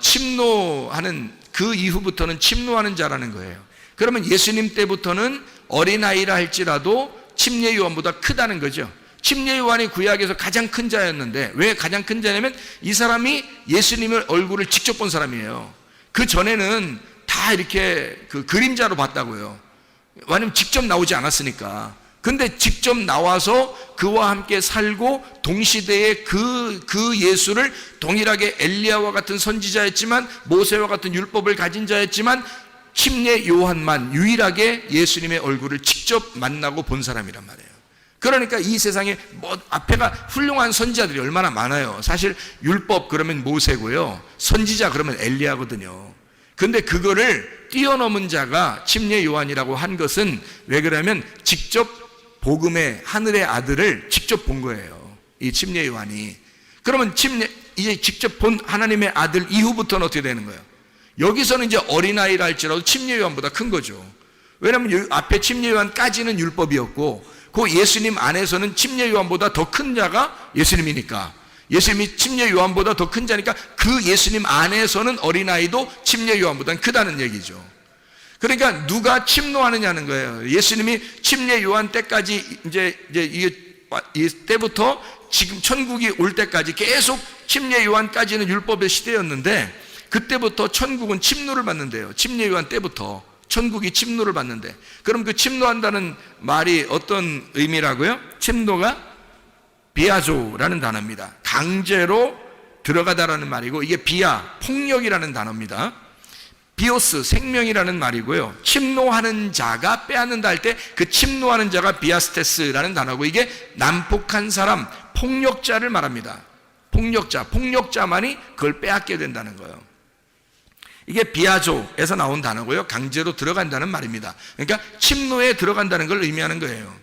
침노하는, 그 이후부터는 침노하는 자라는 거예요. 그러면 예수님 때부터는 어린아이라 할지라도 침례 요한보다 크다는 거죠. 침례 요한이 구약에서 가장 큰 자였는데, 왜 가장 큰 자냐면 이 사람이 예수님의 얼굴을 직접 본 사람이에요. 그 전에는 다 이렇게 그 그림자로 봤다고요. 왜냐면 직접 나오지 않았으니까. 근데 직접 나와서 그와 함께 살고 동시대에 그 예수를 동일하게 엘리야와 같은 선지자였지만, 모세와 같은 율법을 가진 자였지만, 침례 요한만 유일하게 예수님의 얼굴을 직접 만나고 본 사람이란 말이에요. 그러니까 이 세상에 뭐 앞에가 훌륭한 선지자들이 얼마나 많아요. 사실 율법 그러면 모세고요, 선지자 그러면 엘리야거든요. 근데 그거를 뛰어넘은 자가 침례 요한이라고 한 것은 왜 그러냐면 직접 복음의 하늘의 아들을 직접 본 거예요, 이 침례 요한이. 그러면 이제 직접 본 하나님의 아들 이후부터는 어떻게 되는 거예요? 여기서는 이제 어린아이라 할지라도 침례 요한보다 큰 거죠. 왜냐하면 앞에 침례 요한까지는 율법이었고, 그 예수님 안에서는 침례 요한보다 더 큰 자가 예수님이니까, 예수님이 침례 요한보다 더 큰 자니까 그 예수님 안에서는 어린아이도 침례 요한보다는 크다는 얘기죠. 그러니까 누가 침노하느냐는 거예요. 예수님이 침례 요한 때까지 이제 이 때부터 지금 천국이 올 때까지 계속 침례 요한까지는 율법의 시대였는데, 그때부터 천국은 침노를 받는데요. 침례 요한 때부터 천국이 침노를 받는데, 그럼 그 침노한다는 말이 어떤 의미라고요? 침노가 비아조라는 단어입니다. 강제로 들어가다라는 말이고, 이게 비아, 폭력이라는 단어입니다. 비오스, 생명이라는 말이고요. 침노하는 자가 빼앗는다 할 때 그 침노하는 자가 비아스테스라는 단어고, 이게 난폭한 사람, 폭력자를 말합니다. 폭력자만이 그걸 빼앗게 된다는 거예요. 이게 비아조에서 나온 단어고요. 강제로 들어간다는 말입니다. 그러니까 침노에 들어간다는 걸 의미하는 거예요.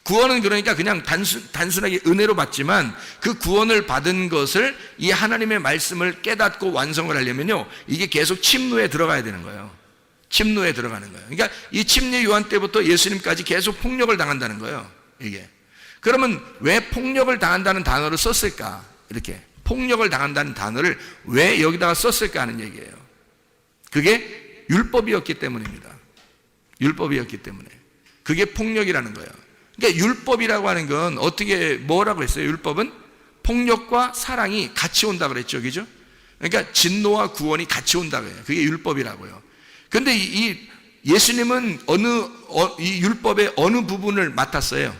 구원은 그러니까 그냥 단순하게 은혜로 받지만, 그 구원을 받은 것을 이 하나님의 말씀을 깨닫고 완성을 하려면요, 이게 계속 침노에 들어가야 되는 거예요. 침노에 들어가는 거예요. 그러니까 이 침례 요한 때부터 예수님까지 계속 폭력을 당한다는 거예요, 이게. 그러면 왜 폭력을 당한다는 단어를 썼을까? 이렇게 폭력을 당한다는 단어를 왜 여기다가 썼을까 하는 얘기예요. 그게 율법이었기 때문입니다. 율법이었기 때문에. 그게 폭력이라는 거예요. 그러니까 율법이라고 하는 건 어떻게, 뭐라고 했어요? 율법은 폭력과 사랑이 같이 온다 그랬죠, 그죠? 그러니까 진노와 구원이 같이 온다 그래요. 그게 율법이라고요. 근데 이 예수님은 이 율법의 어느 부분을 맡았어요?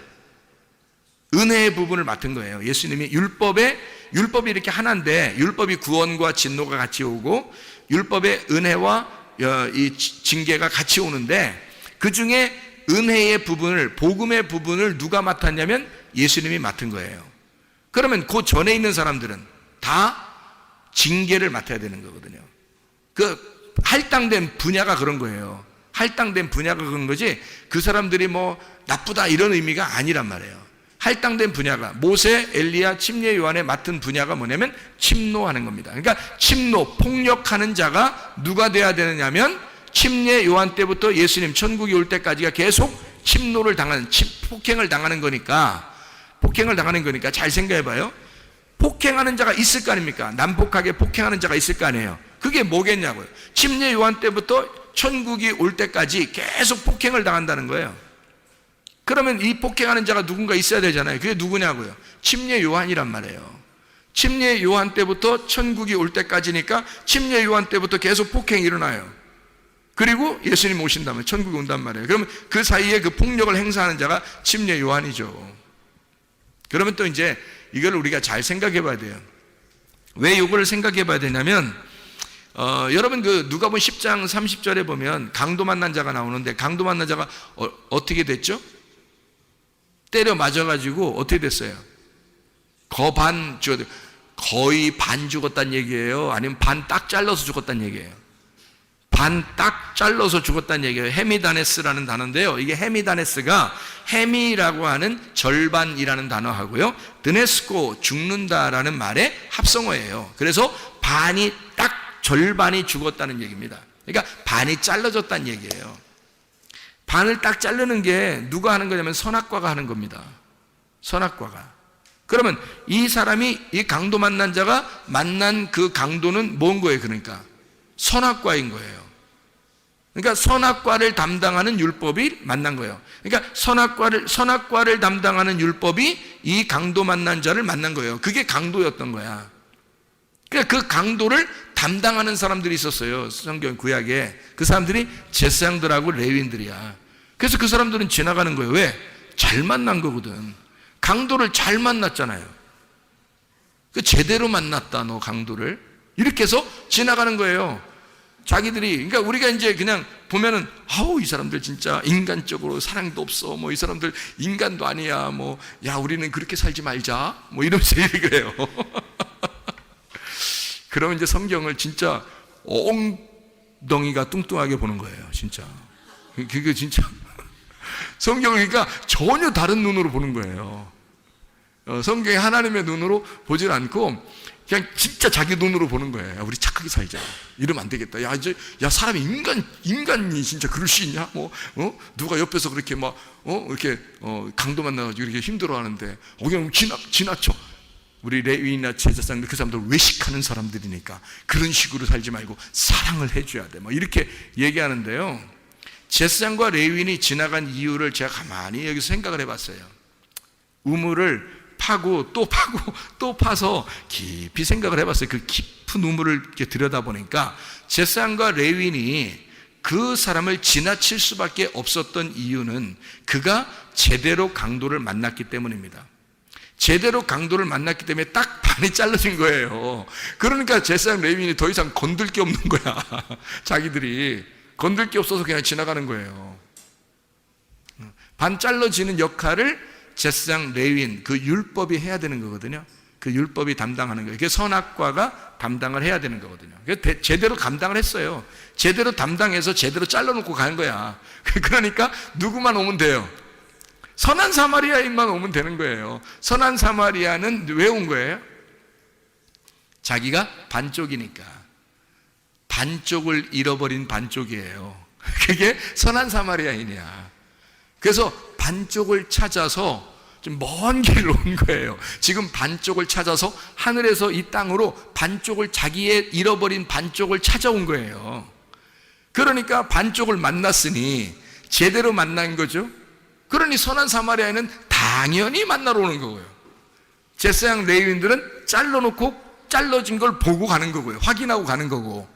은혜의 부분을 맡은 거예요. 예수님이 율법이 이렇게 하나인데, 율법이 구원과 진노가 같이 오고, 율법의 은혜와 이 징계가 같이 오는데, 그 중에 은혜의 부분을, 복음의 부분을 누가 맡았냐면 예수님이 맡은 거예요. 그러면 그 전에 있는 사람들은 다 징계를 맡아야 되는 거거든요. 그 할당된 분야가 그런 거예요. 할당된 분야가 그런 거지 그 사람들이 뭐 나쁘다 이런 의미가 아니란 말이에요. 할당된 분야가 모세, 엘리야, 침례 요한에 맡은 분야가 뭐냐면 침노하는 겁니다. 그러니까 침노, 폭력하는 자가 누가 돼야 되느냐면 침례 요한 때부터 예수님 천국이 올 때까지가 계속 침노를 당하는, 폭행을 당하는 거니까 잘 생각해 봐요. 폭행하는 자가 있을 거 아닙니까? 난폭하게 폭행하는 자가 있을 거 아니에요. 그게 뭐겠냐고요. 침례 요한 때부터 천국이 올 때까지 계속 폭행을 당한다는 거예요. 그러면 이 폭행하는 자가 누군가 있어야 되잖아요. 그게 누구냐고요. 침례 요한이란 말이에요. 침례 요한 때부터 천국이 올 때까지니까 침례 요한 때부터 계속 폭행이 일어나요. 그리고 예수님 오신다면 천국이 온단 말이에요. 그러면 그 사이에 그 폭력을 행사하는 자가 침례 요한이죠. 그러면 또 이제 이걸 우리가 잘 생각해 봐야 돼요. 왜 이걸 생각해 봐야 되냐면 여러분 그 누가복음 10장 30절에 보면 강도 만난 자가 나오는데 강도 만난 자가 어떻게 됐죠? 때려 맞아가지고 어떻게 됐어요? 거의 반 죽었다는 얘기예요? 아니면 반 딱 잘라서 죽었다는 얘기예요? 반 딱 잘라서 죽었다는 얘기예요. 헤미다네스라는 단어인데요. 이게 헤미다네스가 헤미라고 하는 절반이라는 단어하고요, 드네스코 죽는다라는 말의 합성어예요. 그래서 반이 딱 절반이 죽었다는 얘기입니다. 그러니까 반이 잘라졌다는 얘기예요. 반을 딱 자르는 게 누가 하는 거냐면 선악과가 하는 겁니다. 선악과가. 그러면 이 사람이 이 강도 만난 자가 만난 그 강도는 뭔 거예요? 그러니까 선악과인 거예요. 그러니까 선악과를 담당하는 율법이 만난 거예요. 그러니까 선악과를 담당하는 율법이 이 강도 만난 자를 만난 거예요. 그게 강도였던 거야. 그러니까 그 강도를 담당하는 사람들이 있었어요. 성경 구약에. 그 사람들이 제사장들하고 레위인들이야. 그래서 그 사람들은 지나가는 거예요. 왜? 잘 만난 거거든. 강도를 잘 만났잖아요. 그 제대로 만났다 너 강도를. 이렇게 해서 지나가는 거예요. 자기들이. 그러니까 우리가 이제 그냥 보면은 아우 이 사람들 진짜 인간적으로 사랑도 없어. 뭐 이 사람들 인간도 아니야. 뭐 야 우리는 그렇게 살지 말자. 뭐 이러면서 얘기를 해요. 그러면 이제 성경을 진짜 엉덩이가 뚱뚱하게 보는 거예요. 진짜. 그게 진짜 성경을 그러니까 전혀 다른 눈으로 보는 거예요. 성경이 하나님의 눈으로 보질 않고 그냥 진짜 자기 눈으로 보는 거예요. 야, 우리 착하게 살자. 이러면 안 되겠다. 야, 이제, 사람이 인간이 진짜 그럴 수 있냐? 누가 옆에서 그렇게 이렇게, 강도 만나가지고 이렇게 힘들어 하는데, 그냥 지나쳐. 우리 레위나 제사장들 그 사람들 외식하는 사람들이니까 그런 식으로 살지 말고 사랑을 해줘야 돼. 이렇게 얘기하는데요. 제사장과 레위인이 지나간 이유를 제가 가만히 여기서 생각을 해봤어요. 우물을 파고 또 파서 깊이 생각을 해봤어요. 그 깊은 우물을 이렇게 들여다보니까 제사장과 레위인이 그 사람을 지나칠 수밖에 없었던 이유는 그가 제대로 강도를 만났기 때문입니다. 제대로 강도를 만났기 때문에 딱 반이 잘라진 거예요. 그러니까 제사장 레위인이 더 이상 건들 게 없는 거야. 자기들이 건들 게 없어서 그냥 지나가는 거예요. 반 잘라지는 역할을 제사장 레위인 그 율법이 해야 되는 거거든요. 그 율법이 담당하는 거예요. 그게 선악과가 담당을 해야 되는 거거든요. 제대로 감당을 했어요. 제대로 담당해서 제대로 잘라놓고 가는 거야. 그러니까 누구만 오면 돼요? 선한 사마리아인만 오면 되는 거예요. 선한 사마리아는 왜 온 거예요? 자기가 반쪽이니까. 반쪽을 잃어버린 반쪽이에요. 그게 선한 사마리아인이야. 그래서 반쪽을 찾아서 좀 먼 길을 온 거예요. 지금 반쪽을 찾아서 하늘에서 이 땅으로 반쪽을 자기의 잃어버린 반쪽을 찾아온 거예요. 그러니까 반쪽을 만났으니 제대로 만난 거죠. 그러니 선한 사마리아인은 당연히 만나러 오는 거고요. 제사장 레위인들은 잘라진 걸 보고 가는 거고요. 확인하고 가는 거고.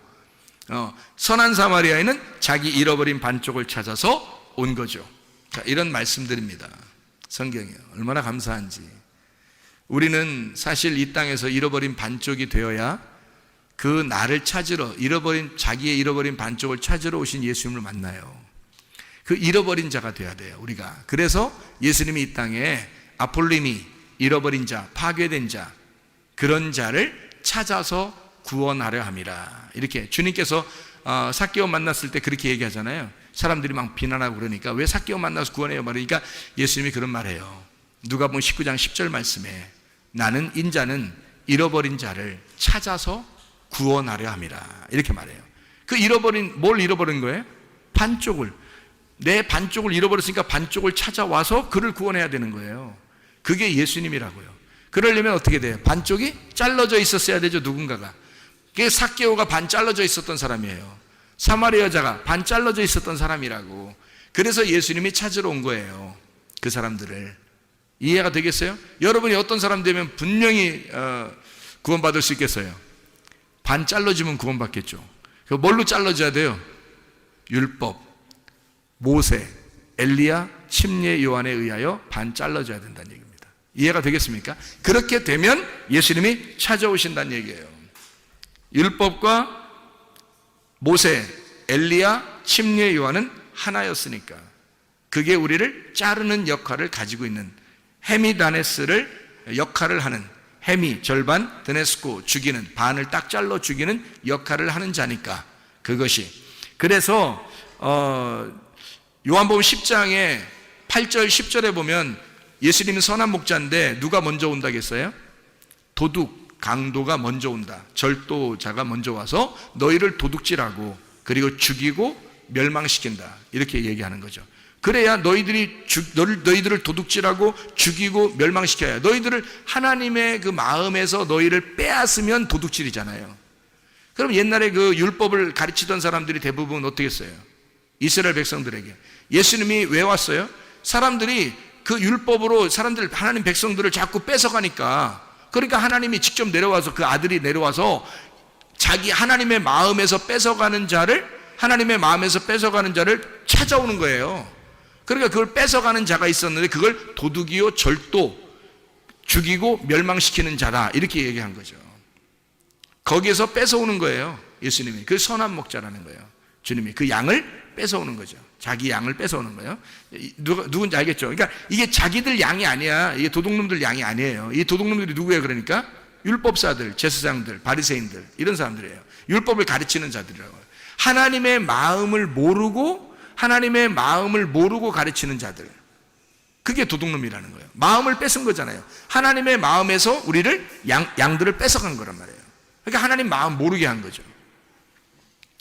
선한 사마리아인은 자기 잃어버린 반쪽을 찾아서 온 거죠. 자, 이런 말씀드립니다. 성경이 얼마나 감사한지. 우리는 사실 이 땅에서 잃어버린 반쪽이 되어야 그 나를 찾으러 자기의 잃어버린 반쪽을 찾으러 오신 예수님을 만나요. 그 잃어버린 자가 돼야 돼요, 우리가. 그래서 예수님이 이 땅에 아폴림이 잃어버린 자, 파괴된 자, 그런 자를 찾아서 구원하려 함이라. 이렇게 주님께서 삭개오 만났을 때 그렇게 얘기하잖아요. 사람들이 막 비난하고 그러니까 왜 삭개오 만나서 구원해요? 말하니까 예수님이 그런 말해요. 누가복음 19장 10절 말씀에 나는 인자는 잃어버린 자를 찾아서 구원하려 함이라. 이렇게 말해요. 그 뭘 잃어버린 거예요? 반쪽을. 내 반쪽을 잃어버렸으니까 반쪽을 찾아와서 그를 구원해야 되는 거예요. 그게 예수님이라고요. 그러려면 어떻게 돼요? 반쪽이 잘라져 있었어야 되죠, 누군가가. 그게 삭개오가 반 잘라져 있었던 사람이에요. 사마리아 여자가 반 잘라져 있었던 사람이라고. 그래서 예수님이 찾으러 온 거예요, 그 사람들을. 이해가 되겠어요? 여러분이 어떤 사람 되면 분명히 구원받을 수 있겠어요? 반 잘라지면 구원받겠죠. 뭘로 잘라져야 돼요? 율법, 모세, 엘리야, 침례 요한에 의하여 반 잘라져야 된다는 얘기입니다. 이해가 되겠습니까? 그렇게 되면 예수님이 찾아오신다는 얘기예요. 율법과 모세, 엘리야, 침례 요한은 하나였으니까 그게 우리를 자르는 역할을 가지고 있는 헤미다네스를 역할을 하는, 헤미 절반, 드네스코 죽이는, 반을 딱 잘라 죽이는 역할을 하는 자니까 그것이. 그래서 요한복음 10장에 8절 10절에 보면 예수님은 선한 목자인데 누가 먼저 온다고 했어요? 도둑, 강도가 먼저 온다. 절도자가 먼저 와서 너희를 도둑질하고 그리고 죽이고 멸망시킨다. 이렇게 얘기하는 거죠. 그래야 너희들을 도둑질하고 죽이고 멸망시켜야, 너희들을 하나님의 그 마음에서 너희를 빼앗으면 도둑질이잖아요. 그럼 옛날에 그 율법을 가르치던 사람들이 대부분 어떻게 했어요? 이스라엘 백성들에게. 예수님이 왜 왔어요? 사람들이 그 율법으로 하나님 백성들을 자꾸 뺏어가니까, 그러니까 하나님이 직접 내려와서, 그 아들이 내려와서 자기 하나님의 마음에서 뺏어가는 자를 찾아오는 거예요. 그러니까 그걸 뺏어가는 자가 있었는데 그걸 도둑이요 절도, 죽이고 멸망시키는 자다, 이렇게 얘기한 거죠. 거기에서 뺏어오는 거예요, 예수님이. 그 선한 목자라는 거예요. 주님이 그 양을 뺏어오는 거죠. 자기 양을 뺏어오는 거예요. 누군지 알겠죠? 그러니까 이게 자기들 양이 아니야. 이게 도둑놈들 양이 아니에요. 이 도둑놈들이 누구예요? 그러니까 율법사들, 제사장들, 바리새인들, 이런 사람들이에요. 율법을 가르치는 자들이라고요. 하나님의 마음을 모르고 가르치는 자들, 그게 도둑놈이라는 거예요. 마음을 뺏은 거잖아요. 하나님의 마음에서 우리를 양들을 뺏어간 거란 말이에요. 그러니까 하나님 마음 모르게 한 거죠.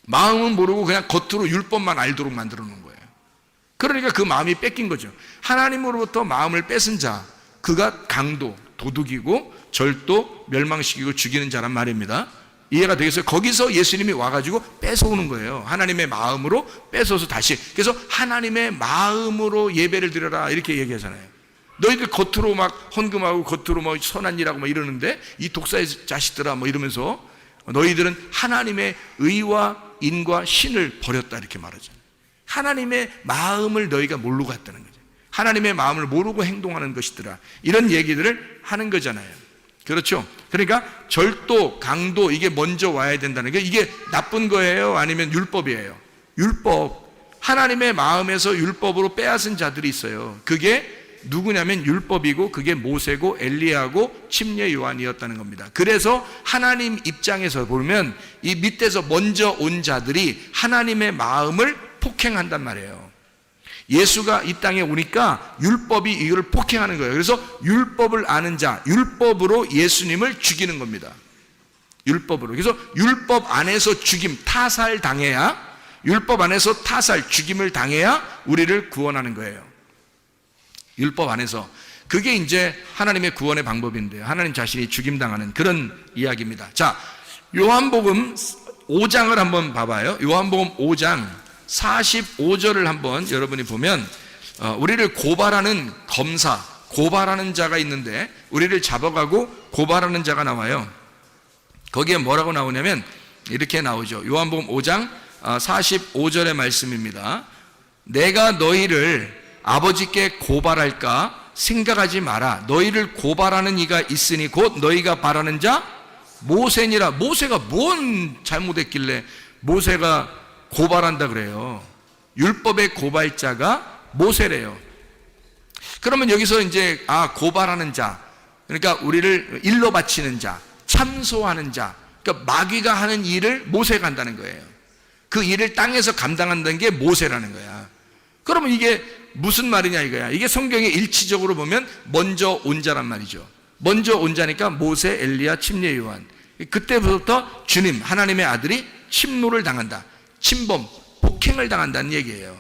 마음은 모르고 그냥 겉으로 율법만 알도록 만들어 놓은 거예요. 그러니까 그 마음이 뺏긴 거죠. 하나님으로부터 마음을 뺏은 자, 그가 강도, 도둑이고 절도, 멸망시키고 죽이는 자란 말입니다. 이해가 되겠어요? 거기서 예수님이 와가지고 뺏어오는 거예요. 하나님의 마음으로 뺏어서 다시. 그래서 하나님의 마음으로 예배를 드려라, 이렇게 얘기하잖아요. 너희들 겉으로 막 헌금하고 겉으로 뭐 선한 일하고 막 이러는데 이 독사의 자식들아 뭐 이러면서 너희들은 하나님의 의와 인과 신을 버렸다, 이렇게 말하잖아요. 하나님의 마음을 너희가 모르고 갔다는 거죠. 하나님의 마음을 모르고 행동하는 것이더라, 이런 얘기들을 하는 거잖아요. 그렇죠? 그러니까 절도, 강도, 이게 먼저 와야 된다는 게, 이게 나쁜 거예요? 아니면 율법이에요? 율법. 하나님의 마음에서 율법으로 빼앗은 자들이 있어요. 그게 누구냐면 율법이고, 그게 모세고 엘리야고 침례 요한이었다는 겁니다. 그래서 하나님 입장에서 보면 이 밑에서 먼저 온 자들이 하나님의 마음을 폭행한단 말이에요. 예수가 이 땅에 오니까 율법이 이걸 폭행하는 거예요. 그래서 율법을 아는 자, 율법으로 예수님을 죽이는 겁니다. 율법으로. 그래서 율법 안에서 죽임, 타살 당해야, 율법 안에서 타살, 죽임을 당해야 우리를 구원하는 거예요. 율법 안에서. 그게 이제 하나님의 구원의 방법인데요. 하나님 자신이 죽임당하는 그런 이야기입니다. 자, 요한복음 5장을 한번 봐봐요. 요한복음 5장 45절을 한번 여러분이 보면 우리를 고발하는 검사, 고발하는 자가 있는데 우리를 잡아가고 고발하는 자가 나와요. 거기에 뭐라고 나오냐면 이렇게 나오죠. 요한복음 5장 45절의 말씀입니다. 내가 너희를 아버지께 고발할까 생각하지 마라. 너희를 고발하는 이가 있으니 곧 너희가 바라는 자 모세니라. 모세가 뭔 잘못했길래 모세가 고발한다 그래요. 율법의 고발자가 모세래요. 그러면 여기서 이제 고발하는 자, 그러니까 우리를 일로 바치는 자, 참소하는 자, 그러니까 마귀가 하는 일을 모세가 한다는 거예요. 그 일을 땅에서 감당한다는 게 모세라는 거야. 그러면 이게 무슨 말이냐 이거야. 이게 성경에 일치적으로 보면 먼저 온 자란 말이죠. 먼저 온 자니까 모세, 엘리야, 침례 요한. 그때부터 주님, 하나님의 아들이 침노를 당한다. 침범, 폭행을 당한다는 얘기예요.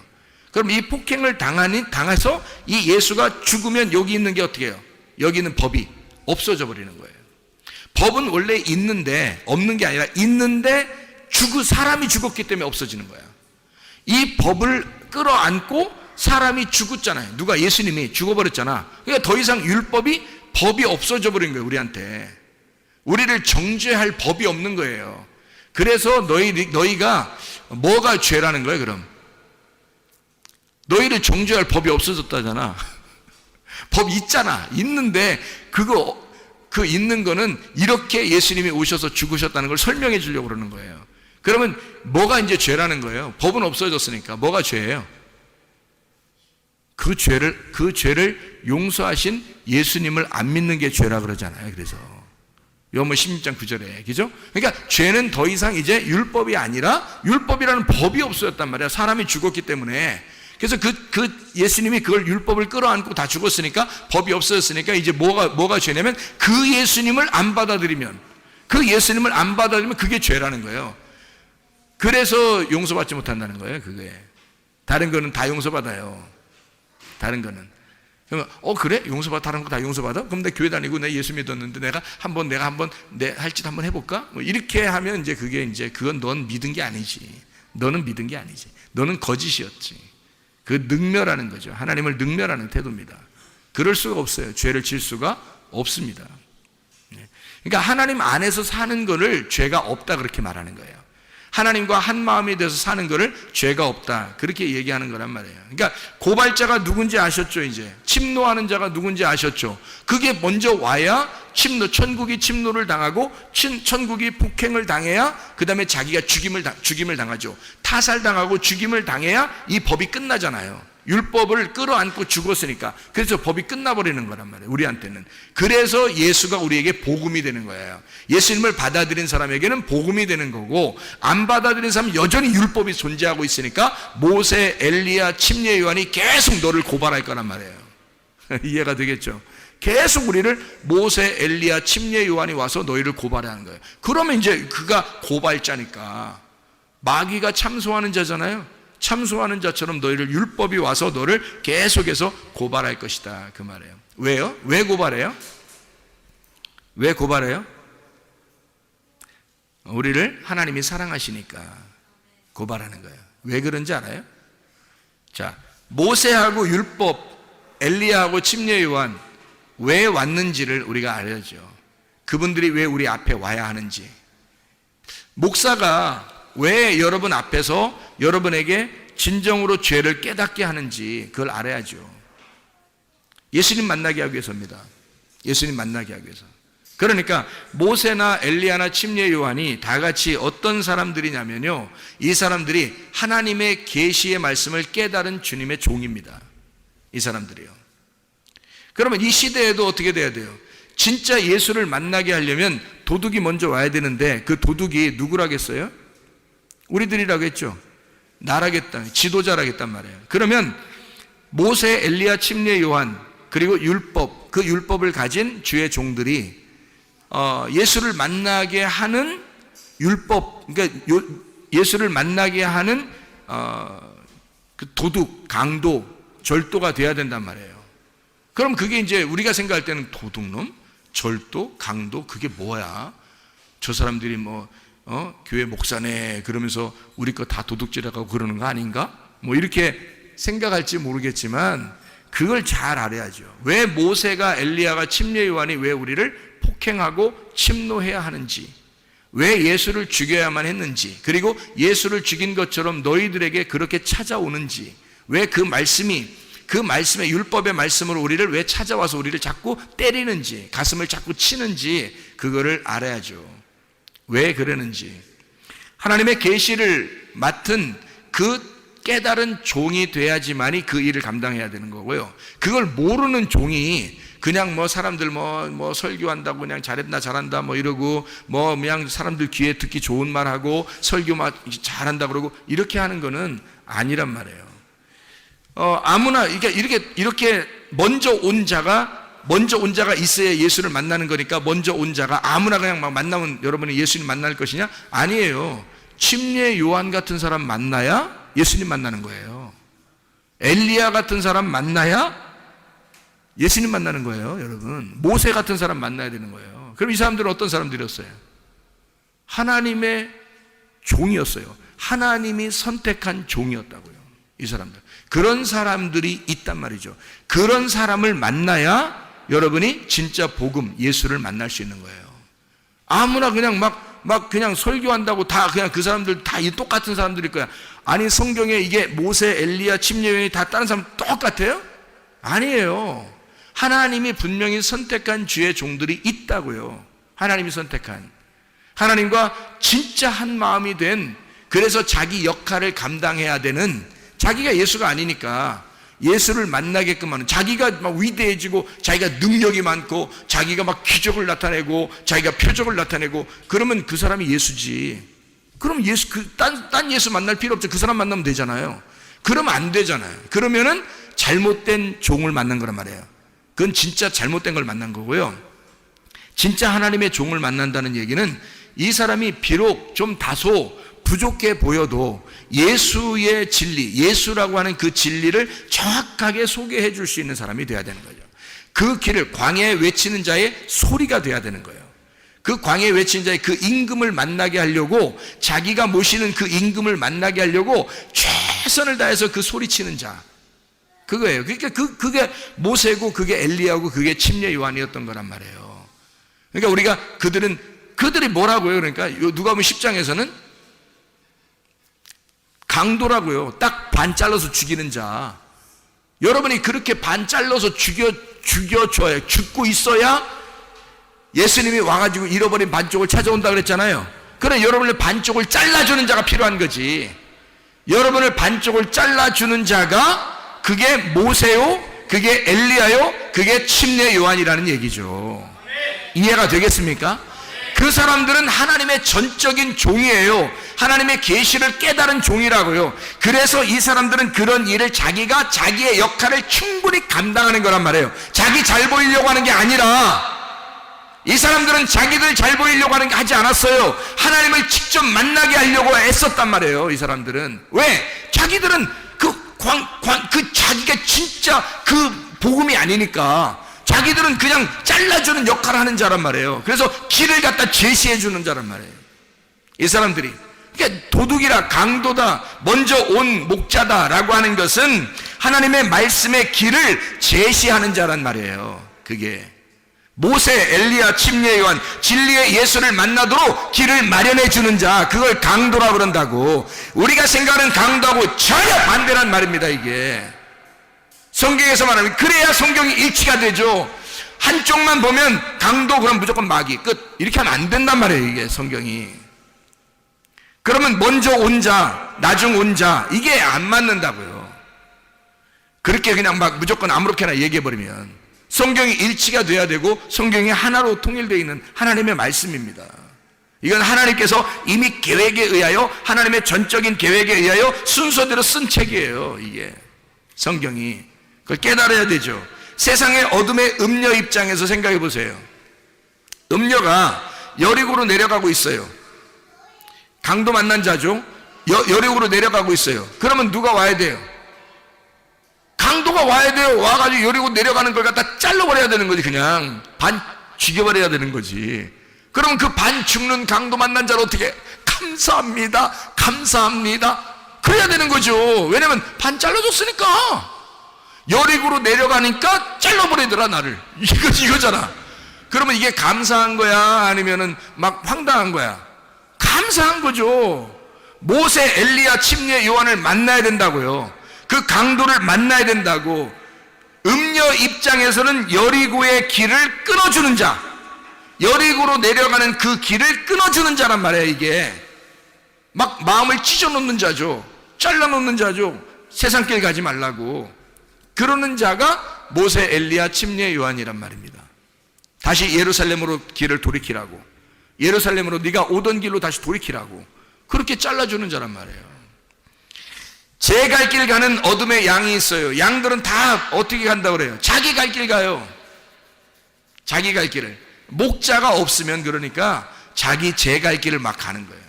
그럼 이 폭행을 당해서 이 예수가 죽으면 여기 있는 게 어떻게 해요? 여기 있는 법이 없어져 버리는 거예요. 법은 원래 있는데, 없는 게 아니라 있는데 사람이 죽었기 때문에 없어지는 거야. 이 법을 끌어안고 사람이 죽었잖아요. 누가? 예수님이 죽어버렸잖아. 그러니까 더 이상 법이 없어져 버린 거예요. 우리한테. 우리를 정죄할 법이 없는 거예요. 그래서 너희가 뭐가 죄라는 거예요? 그럼 너희를 정죄할 법이 없어졌다잖아. 법 있잖아. 있는데 그 있는 거는 이렇게 예수님이 오셔서 죽으셨다는 걸 설명해 주려고 그러는 거예요. 그러면 뭐가 이제 죄라는 거예요? 법은 없어졌으니까 뭐가 죄예요? 그 죄를 용서하신 예수님을 안 믿는 게 죄라 그러잖아요. 그래서 요한복음 16장 9절에, 그죠? 그러니까 죄는 더 이상 이제 율법이 아니라 율법이라는 법이 없어졌단 말이야. 사람이 죽었기 때문에. 그래서 예수님이 그걸 율법을 끌어안고 다 죽었으니까, 법이 없어졌으니까 이제 뭐가 죄냐면 그 예수님을 안 받아들이면 그게 죄라는 거예요. 그래서 용서받지 못한다는 거예요. 그게. 다른 거는 다 용서받아요. 다른 거는. 그러면 그래? 다른 거 다 용서받아? 그럼 내 교회 다니고 내 예수 믿었는데 내가 한번 내 할 짓 한번 해볼까? 뭐 이렇게 하면 이제 그건 넌 믿은 게 아니지. 너는 믿은 게 아니지. 너는 거짓이었지. 그 능멸하는 거죠. 하나님을 능멸하는 태도입니다. 그럴 수가 없어요. 죄를 질 수가 없습니다. 그러니까 하나님 안에서 사는 거를 죄가 없다 그렇게 말하는 거예요. 하나님과 한 마음이 돼서 사는 거를 죄가 없다 그렇게 얘기하는 거란 말이에요. 그러니까 고발자가 누군지 아셨죠? 이제 침노하는 자가 누군지 아셨죠? 그게 먼저 와야 천국이 침노를 당하고 천국이 폭행을 당해야 그 다음에 자기가 죽임을 당하죠. 타살당하고 죽임을 당해야 이 법이 끝나잖아요. 율법을 끌어안고 죽었으니까. 그래서 법이 끝나버리는 거란 말이에요. 우리한테는. 그래서 예수가 우리에게 복음이 되는 거예요. 예수님을 받아들인 사람에게는 복음이 되는 거고, 안 받아들인 사람은 여전히 율법이 존재하고 있으니까 모세, 엘리야, 침례 요한이 계속 너를 고발할 거란 말이에요. 이해가 되겠죠? 계속 우리를 모세, 엘리야, 침례 요한이 와서 너희를 고발하는 거예요. 그러면 이제 그가 고발자니까, 마귀가 참소하는 자잖아요. 참소하는 자처럼 너희를 율법이 와서 너를 계속해서 고발할 것이다 그 말이에요. 왜요? 왜 고발해요? 왜 고발해요? 우리를 하나님이 사랑하시니까 고발하는 거예요. 왜 그런지 알아요? 자, 모세하고 율법, 엘리야하고 침례 요한 왜 왔는지를 우리가 알아야죠. 그분들이 왜 우리 앞에 와야 하는지. 목사가 왜 여러분 앞에서 여러분에게 진정으로 죄를 깨닫게 하는지 그걸 알아야죠. 예수님 만나게 하기 위해서입니다. 예수님 만나게 하기 위해서. 그러니까 모세나 엘리야나 침례 요한이 다 같이 어떤 사람들이냐면요, 이 사람들이 하나님의 계시의 말씀을 깨달은 주님의 종입니다. 이 사람들이요. 그러면 이 시대에도 어떻게 돼야 돼요? 진짜 예수를 만나게 하려면 도둑이 먼저 와야 되는데, 그 도둑이 누구라겠어요? 우리들이라고 했죠. 나라겠다, 지도자라겠단 말이에요. 그러면 모세, 엘리야, 침례 요한 그리고 율법, 그 율법을 가진 주의 종들이 예수를 만나게 하는 율법, 그러니까 예수를 만나게 하는 그 도둑, 강도, 절도가 돼야 된단 말이에요. 그럼 그게 이제 우리가 생각할 때는 도둑놈, 절도, 강도, 그게 뭐야? 저 사람들이 교회 목사네 그러면서 우리 거 다 도둑질하고 그러는 거 아닌가? 뭐 이렇게 생각할지 모르겠지만 그걸 잘 알아야죠. 왜 모세가, 엘리야가, 침례 요한이 왜 우리를 폭행하고 침노해야 하는지, 왜 예수를 죽여야만 했는지, 그리고 예수를 죽인 것처럼 너희들에게 그렇게 찾아오는지, 왜 그 말씀의 율법의 말씀으로 우리를 왜 찾아와서 우리를 자꾸 때리는지, 가슴을 자꾸 치는지 그거를 알아야죠. 왜 그러는지. 하나님의 계시를 맡은 그 깨달은 종이 돼야지만이 그 일을 감당해야 되는 거고요. 그걸 모르는 종이 그냥 뭐 사람들 뭐 설교한다고 그냥 잘했나 잘한다 뭐 이러고 뭐 그냥 사람들 귀에 듣기 좋은 말 하고 설교 막 잘한다 그러고 이렇게 하는 거는 아니란 말이에요. 아무나 이렇게 먼저 온 자가 있어야 예수를 만나는 거니까 먼저 온 자가 아무나 그냥 막 만나면 여러분이 예수님 만날 것이냐? 아니에요. 침례 요한 같은 사람 만나야 예수님 만나는 거예요. 엘리야 같은 사람 만나야 예수님 만나는 거예요, 여러분. 모세 같은 사람 만나야 되는 거예요. 그럼 이 사람들은 어떤 사람들이었어요? 하나님의 종이었어요. 하나님이 선택한 종이었다고요, 이 사람들. 그런 사람들이 있단 말이죠. 그런 사람을 만나야 여러분이 진짜 복음, 예수를 만날 수 있는 거예요. 아무나 그냥 막 그냥 설교한다고 다 그냥 그 사람들 다 똑같은 사람들일 거야. 아니, 성경에 이게 모세, 엘리야, 침례요한이 다 다른 사람 똑같아요? 아니에요. 하나님이 분명히 선택한 주의 종들이 있다고요. 하나님이 선택한, 하나님과 진짜 한 마음이 된, 그래서 자기 역할을 감당해야 되는, 자기가 예수가 아니니까 예수를 만나게끔 하는, 자기가 막 위대해지고 자기가 능력이 많고 자기가 막 기적을 나타내고 자기가 표적을 나타내고 그러면 그 사람이 예수지. 그럼 예수, 딴 예수 만날 필요 없죠. 그 사람 만나면 되잖아요. 그러면 안 되잖아요. 그러면은 잘못된 종을 만난 거란 말이에요. 그건 진짜 잘못된 걸 만난 거고요. 진짜 하나님의 종을 만난다는 얘기는 이 사람이 비록 좀 다소 부족해 보여도 예수의 진리, 예수라고 하는 그 진리를 정확하게 소개해 줄 수 있는 사람이 돼야 되는 거죠. 그 길을, 광야에 외치는 자의 소리가 돼야 되는 거예요. 그 광야에 외치는 자의 그 임금을 만나게 하려고, 자기가 모시는 그 임금을 만나게 하려고 최선을 다해서 그 소리치는 자, 그거예요. 그러니까 그게 모세고 그게 엘리야고 그게 침례 요한이었던 거란 말이에요. 그러니까 우리가 그들이 뭐라고요? 그러니까 누가복음 10장에서는 강도라고요. 딱 반 잘라서 죽이는 자. 여러분이 그렇게 반 잘라서 죽여줘야, 죽고 있어야 예수님이 와가지고 잃어버린 반쪽을 찾아온다 그랬잖아요. 그래, 여러분의 반쪽을 잘라주는 자가 필요한 거지. 여러분을 반쪽을 잘라주는 자가 그게 모세요, 그게 엘리야요, 그게 침례 요한이라는 얘기죠. 이해가 되겠습니까? 그 사람들은 하나님의 전적인 종이에요. 하나님의 계시를 깨달은 종이라고요. 그래서 이 사람들은 그런 일을 자기가 자기의 역할을 충분히 감당하는 거란 말이에요. 자기 잘 보이려고 하는 게 아니라, 이 사람들은 자기들 잘 보이려고 하는 게 하지 않았어요. 하나님을 직접 만나게 하려고 애썼단 말이에요. 이 사람들은. 왜? 자기들은 자기가 진짜 그 복음이 아니니까 자기들은 그냥 잘라주는 역할을 하는 자란 말이에요. 그래서 길을 갖다 제시해 주는 자란 말이에요, 이 사람들이. 그러니까 도둑이라, 강도다, 먼저 온 목자다라고 하는 것은 하나님의 말씀의 길을 제시하는 자란 말이에요. 그게 모세, 엘리야, 침례 요한, 진리의 예수를 만나도록 길을 마련해 주는 자, 그걸 강도라고 그런다고. 우리가 생각하는 강도하고 전혀 반대란 말입니다. 이게 성경에서 말하면, 그래야 성경이 일치가 되죠. 한쪽만 보면 강도, 그럼 무조건 마귀, 끝, 이렇게 하면 안 된단 말이에요, 이게 성경이. 그러면 먼저 온 자, 나중 온 자, 이게 안 맞는다고요. 그렇게 그냥 막 무조건 아무렇게나 얘기해버리면 성경이 일치가 돼야 되고 성경이 하나로 통일되어 있는 하나님의 말씀입니다. 이건 하나님께서 이미 계획에 의하여, 하나님의 전적인 계획에 의하여 순서대로 쓴 책이에요. 이게 성경이. 그걸 깨달아야 되죠. 세상의 어둠의 음녀 입장에서 생각해 보세요. 음녀가 여리고로 내려가고 있어요. 강도 만난 자죠. 여리고로 내려가고 있어요. 그러면 누가 와야 돼요? 강도가 와야 돼요. 와가지고 여리고 내려가는 걸 갖다 잘라버려야 되는 거지. 그냥 반 죽여버려야 되는 거지. 그럼 그 반 죽는 강도 만난 자를 어떻게, 감사합니다, 감사합니다, 그래야 되는 거죠. 왜냐면 반 잘라줬으니까. 여리고로 내려가니까 잘라버리더라, 나를. 이거잖아. 그러면 이게 감사한 거야, 아니면은 막 황당한 거야? 감사한 거죠. 모세, 엘리야, 침례 요한을 만나야 된다고요. 그 강도를 만나야 된다고. 음녀 입장에서는 여리고의 길을 끊어주는 자, 여리고로 내려가는 그 길을 끊어주는 자란 말이에요. 이게 막 마음을 찢어놓는 자죠. 잘라놓는 자죠. 세상길 가지 말라고. 그러는 자가 모세, 엘리야, 침례, 요한이란 말입니다. 다시 예루살렘으로 길을 돌이키라고, 예루살렘으로 네가 오던 길로 다시 돌이키라고 그렇게 잘라주는 자란 말이에요. 제 갈 길 가는 어둠의 양이 있어요. 양들은 다 어떻게 간다고 그래요? 자기 갈 길 가요. 자기 갈 길을. 목자가 없으면, 그러니까 자기 제 갈 길을 막 가는 거예요.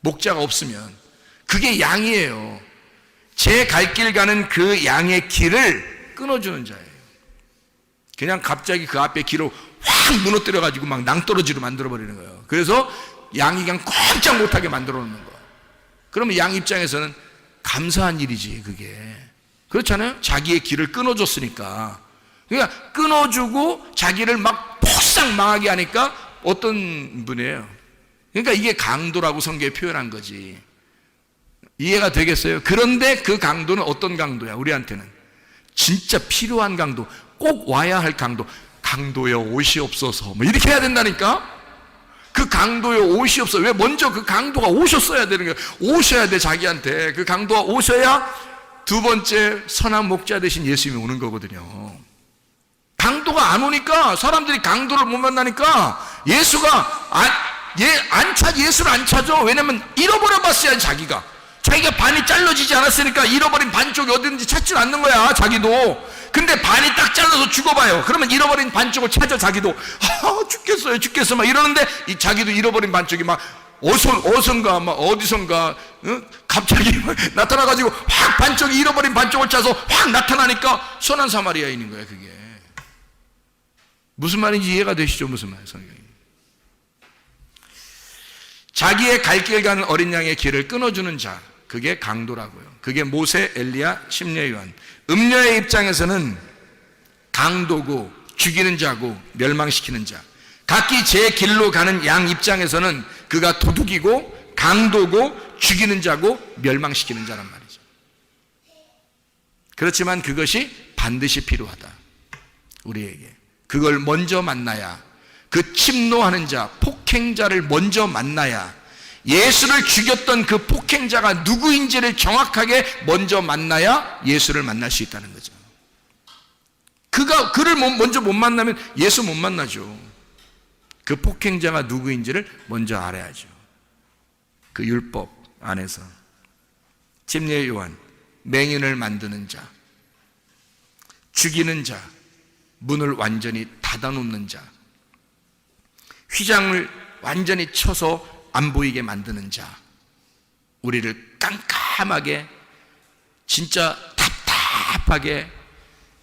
목자가 없으면. 그게 양이에요. 제 갈 길 가는 그 양의 길을 끊어주는 자예요. 그냥 갑자기 그 앞에 길을 확 무너뜨려가지고 막 낭떠러지로 만들어버리는 거예요. 그래서 양이 그냥 꼼짝 못하게 만들어 놓는 거예요. 그러면 양 입장에서는 감사한 일이지, 그게. 그렇잖아요? 자기의 길을 끊어줬으니까. 그러니까 끊어주고 자기를 막 폭삭 망하게 하니까 어떤 분이에요? 그러니까 이게 강도라고 성경에 표현한 거지. 이해가 되겠어요? 그런데 그 강도는 어떤 강도야? 우리한테는 진짜 필요한 강도, 꼭 와야 할 강도. 강도여 옷이 없어서 뭐 이렇게 해야 된다니까. 그 강도여 옷이 없어. 왜? 먼저 그 강도가 오셨어야 되는 거야. 오셔야 돼. 자기한테 그 강도가 오셔야 두 번째 선한 목자 대신 예수님이 오는 거거든요. 강도가 안 오니까, 사람들이 강도를 못 만나니까 예수가 예수를 안 찾아. 왜냐면 잃어버려 봤어야. 자기가 반이 잘라지지 않았으니까 잃어버린 반쪽이 어딘지 찾지 않는 거야, 자기도. 근데 반이 딱 잘라서 죽어봐요. 그러면 잃어버린 반쪽을 찾아, 자기도. 죽겠어 막 이러는데 자기도 잃어버린 반쪽이 막 어선가 막 어디선가 갑자기 나타나가지고 확 반쪽이 잃어버린 반쪽을 찾아서 확 나타나니까 선한 사마리아인인 거야. 그게 무슨 말인지 이해가 되시죠? 무슨 말이에요, 성경이. 자기의 갈 길 가는 어린 양의 길을 끊어주는 자, 그게 강도라고요. 그게 모세, 엘리야, 침례, 요한. 음녀의 입장에서는 강도고 죽이는 자고 멸망시키는 자. 각기 제 길로 가는 양 입장에서는 그가 도둑이고 강도고 죽이는 자고 멸망시키는 자란 말이죠. 그렇지만 그것이 반드시 필요하다, 우리에게. 그걸 먼저 만나야, 그 침노하는 자, 폭행자를 먼저 만나야, 예수를 죽였던 그 폭행자가 누구인지를 정확하게 먼저 만나야 예수를 만날 수 있다는 거죠. 그를 먼저 못 만나면 예수 못 만나죠. 그 폭행자가 누구인지를 먼저 알아야죠. 그 율법 안에서. 침례 요한, 맹인을 만드는 자, 죽이는 자, 문을 완전히 닫아놓는 자, 휘장을 완전히 쳐서 안 보이게 만드는 자, 우리를 깜깜하게, 진짜 답답하게,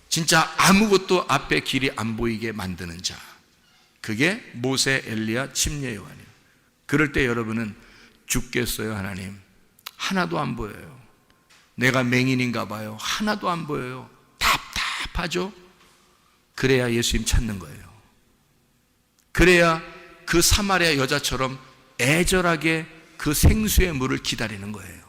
진짜 아무것도 앞에 길이 안 보이게 만드는 자, 그게 모세, 엘리야, 침례, 요한이에요. 그럴 때 여러분은 죽겠어요, 하나님? 하나도 안 보여요. 내가 맹인인가 봐요. 하나도 안 보여요. 답답하죠? 그래야 예수님 찾는 거예요. 그래야 그 사마리아 여자처럼 애절하게 그 생수의 물을 기다리는 거예요.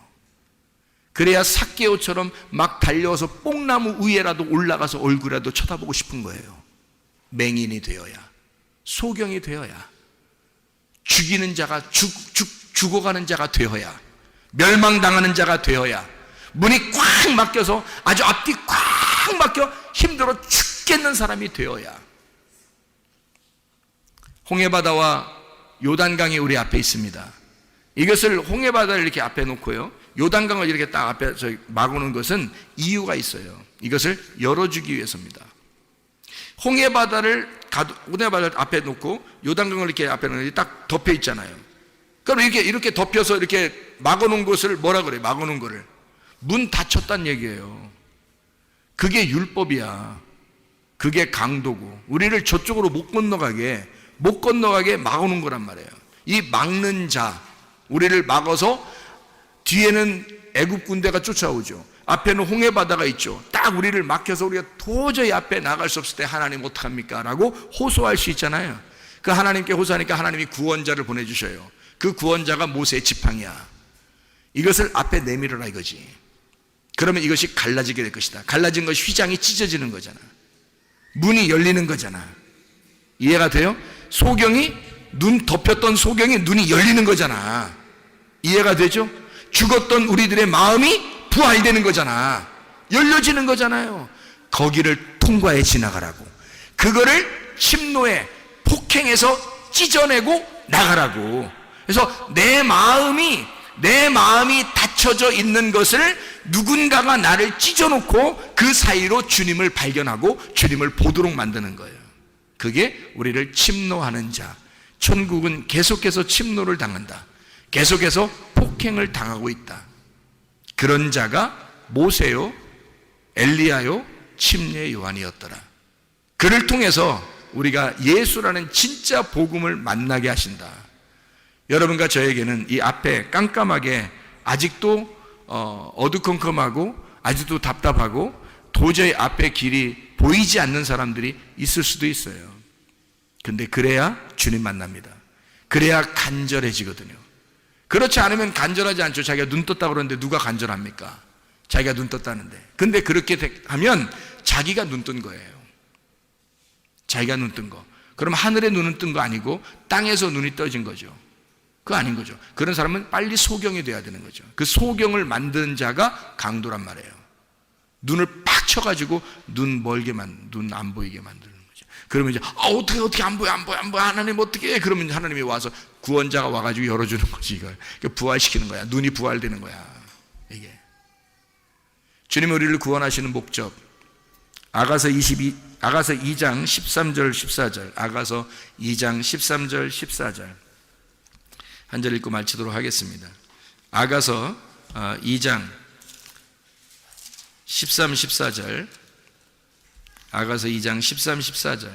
그래야 삭개오처럼 막 달려와서 뽕나무 위에라도 올라가서 얼굴이라도 쳐다보고 싶은 거예요. 맹인이 되어야, 소경이 되어야, 죽이는 자가 죽어가는 자가 되어야, 멸망당하는 자가 되어야, 문이 꽉 막혀서 아주 앞뒤 꽉 막혀 힘들어 죽겠는 사람이 되어야. 홍해바다와 요단강이 우리 앞에 있습니다. 이것을 홍해바다를 이렇게 앞에 놓고요, 요단강을 이렇게 딱 앞에 막아놓은 것은 이유가 있어요. 이것을 열어주기 위해서입니다. 홍해바다를 앞에 놓고 요단강을 이렇게 앞에 놓고 딱 덮여 있잖아요. 그럼 이렇게 덮여서 이렇게 막아놓은 것을 뭐라 그래요? 막아놓은 거를 문 닫혔다는 얘기예요. 그게 율법이야. 그게 강도고, 우리를 저쪽으로 못 건너가게 막아놓은 거란 말이에요. 이 막는 자, 우리를 막아서 뒤에는 애굽 군대가 쫓아오죠. 앞에는 홍해바다가 있죠. 딱 우리를 막혀서 우리가 도저히 앞에 나갈 수 없을 때 하나님 어떡합니까? 라고 호소할 수 있잖아요. 그 하나님께 호소하니까 하나님이 구원자를 보내주셔요. 그 구원자가 모세의 지팡이야. 이것을 앞에 내밀어라 이거지. 그러면 이것이 갈라지게 될 것이다. 갈라진 것이 휘장이 찢어지는 거잖아. 문이 열리는 거잖아. 이해가 돼요? 눈 덮였던 소경이 눈이 열리는 거잖아. 이해가 되죠? 죽었던 우리들의 마음이 부활되는 거잖아. 열려지는 거잖아요. 거기를 통과해 지나가라고. 그거를 침노에 폭행해서 찢어내고 나가라고. 그래서 내 마음이 닫혀져 있는 것을 누군가가 나를 찢어놓고 그 사이로 주님을 발견하고 주님을 보도록 만드는 거예요. 그게 우리를 침노하는 자. 천국은 계속해서 침노를 당한다. 계속해서 폭행을 당하고 있다. 그런 자가 모세요, 엘리야요, 침례 요한이었더라. 그를 통해서 우리가 예수라는 진짜 복음을 만나게 하신다. 여러분과 저에게는 이 앞에 깜깜하게 아직도 어두컴컴하고 아직도 답답하고 도저히 앞에 길이 보이지 않는 사람들이 있을 수도 있어요. 근데 그래야 주님 만납니다. 그래야 간절해지거든요. 그렇지 않으면 간절하지 않죠. 자기가 눈 떴다고 그러는데 누가 간절합니까? 자기가 눈 떴다는데. 근데 그렇게 하면 자기가 눈 뜬 거예요. 자기가 눈 뜬 거. 그럼 하늘에 눈은 뜬 거 아니고 땅에서 눈이 떠진 거죠. 그거 아닌 거죠. 그런 사람은 빨리 소경이 돼야 되는 거죠. 그 소경을 만든 자가 강도란 말이에요. 눈을 팍 쳐가지고 눈 안 보이게 만드는 거죠. 그러면 이제 어떻게 안 보여 하나님 어떻게 해? 그러면 하나님이 와서 구원자가 와가지고 열어주는 거지. 이걸 부활시키는 거야. 눈이 부활되는 거야. 이게 주님이 우리를 구원하시는 목적. 아가서 2장 13절 14절. 아가서 2장 13절 14절 한 절 읽고 마치도록 하겠습니다. 아가서 2장 13, 14절. 아가서 2장 13, 14절.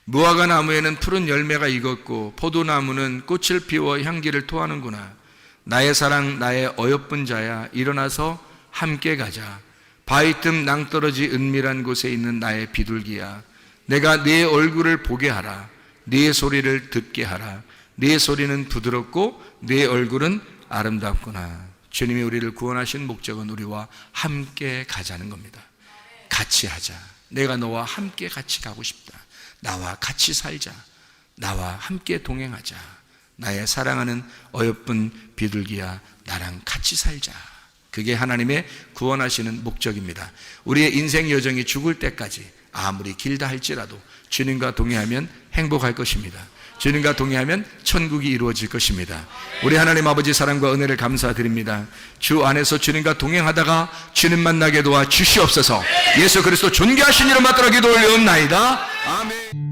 무화과 나무에는 푸른 열매가 익었고 포도나무는 꽃을 피워 향기를 토하는구나. 나의 사랑 나의 어여쁜 자야, 일어나서 함께 가자. 바위 틈 낭떠러지 은밀한 곳에 있는 나의 비둘기야, 내가 네 얼굴을 보게 하라. 네 소리를 듣게 하라. 네 소리는 부드럽고 네 얼굴은 아름답구나. 주님이 우리를 구원하신 목적은 우리와 함께 가자는 겁니다. 같이 하자. 내가 너와 함께 같이 가고 싶다. 나와 같이 살자. 나와 함께 동행하자. 나의 사랑하는 어여쁜 비둘기야, 나랑 같이 살자. 그게 하나님의 구원하시는 목적입니다. 우리의 인생 여정이 죽을 때까지 아무리 길다 할지라도 주님과 동행하면 행복할 것입니다. 주님과 동행하면 천국이 이루어질 것입니다. 우리 하나님 아버지 사랑과 은혜를 감사드립니다. 주 안에서 주님과 동행하다가 주님 만나게 도와 주시옵소서. 예수 그리스도 존귀하신 이름 받들어 기도 올려옵나이다. 아멘.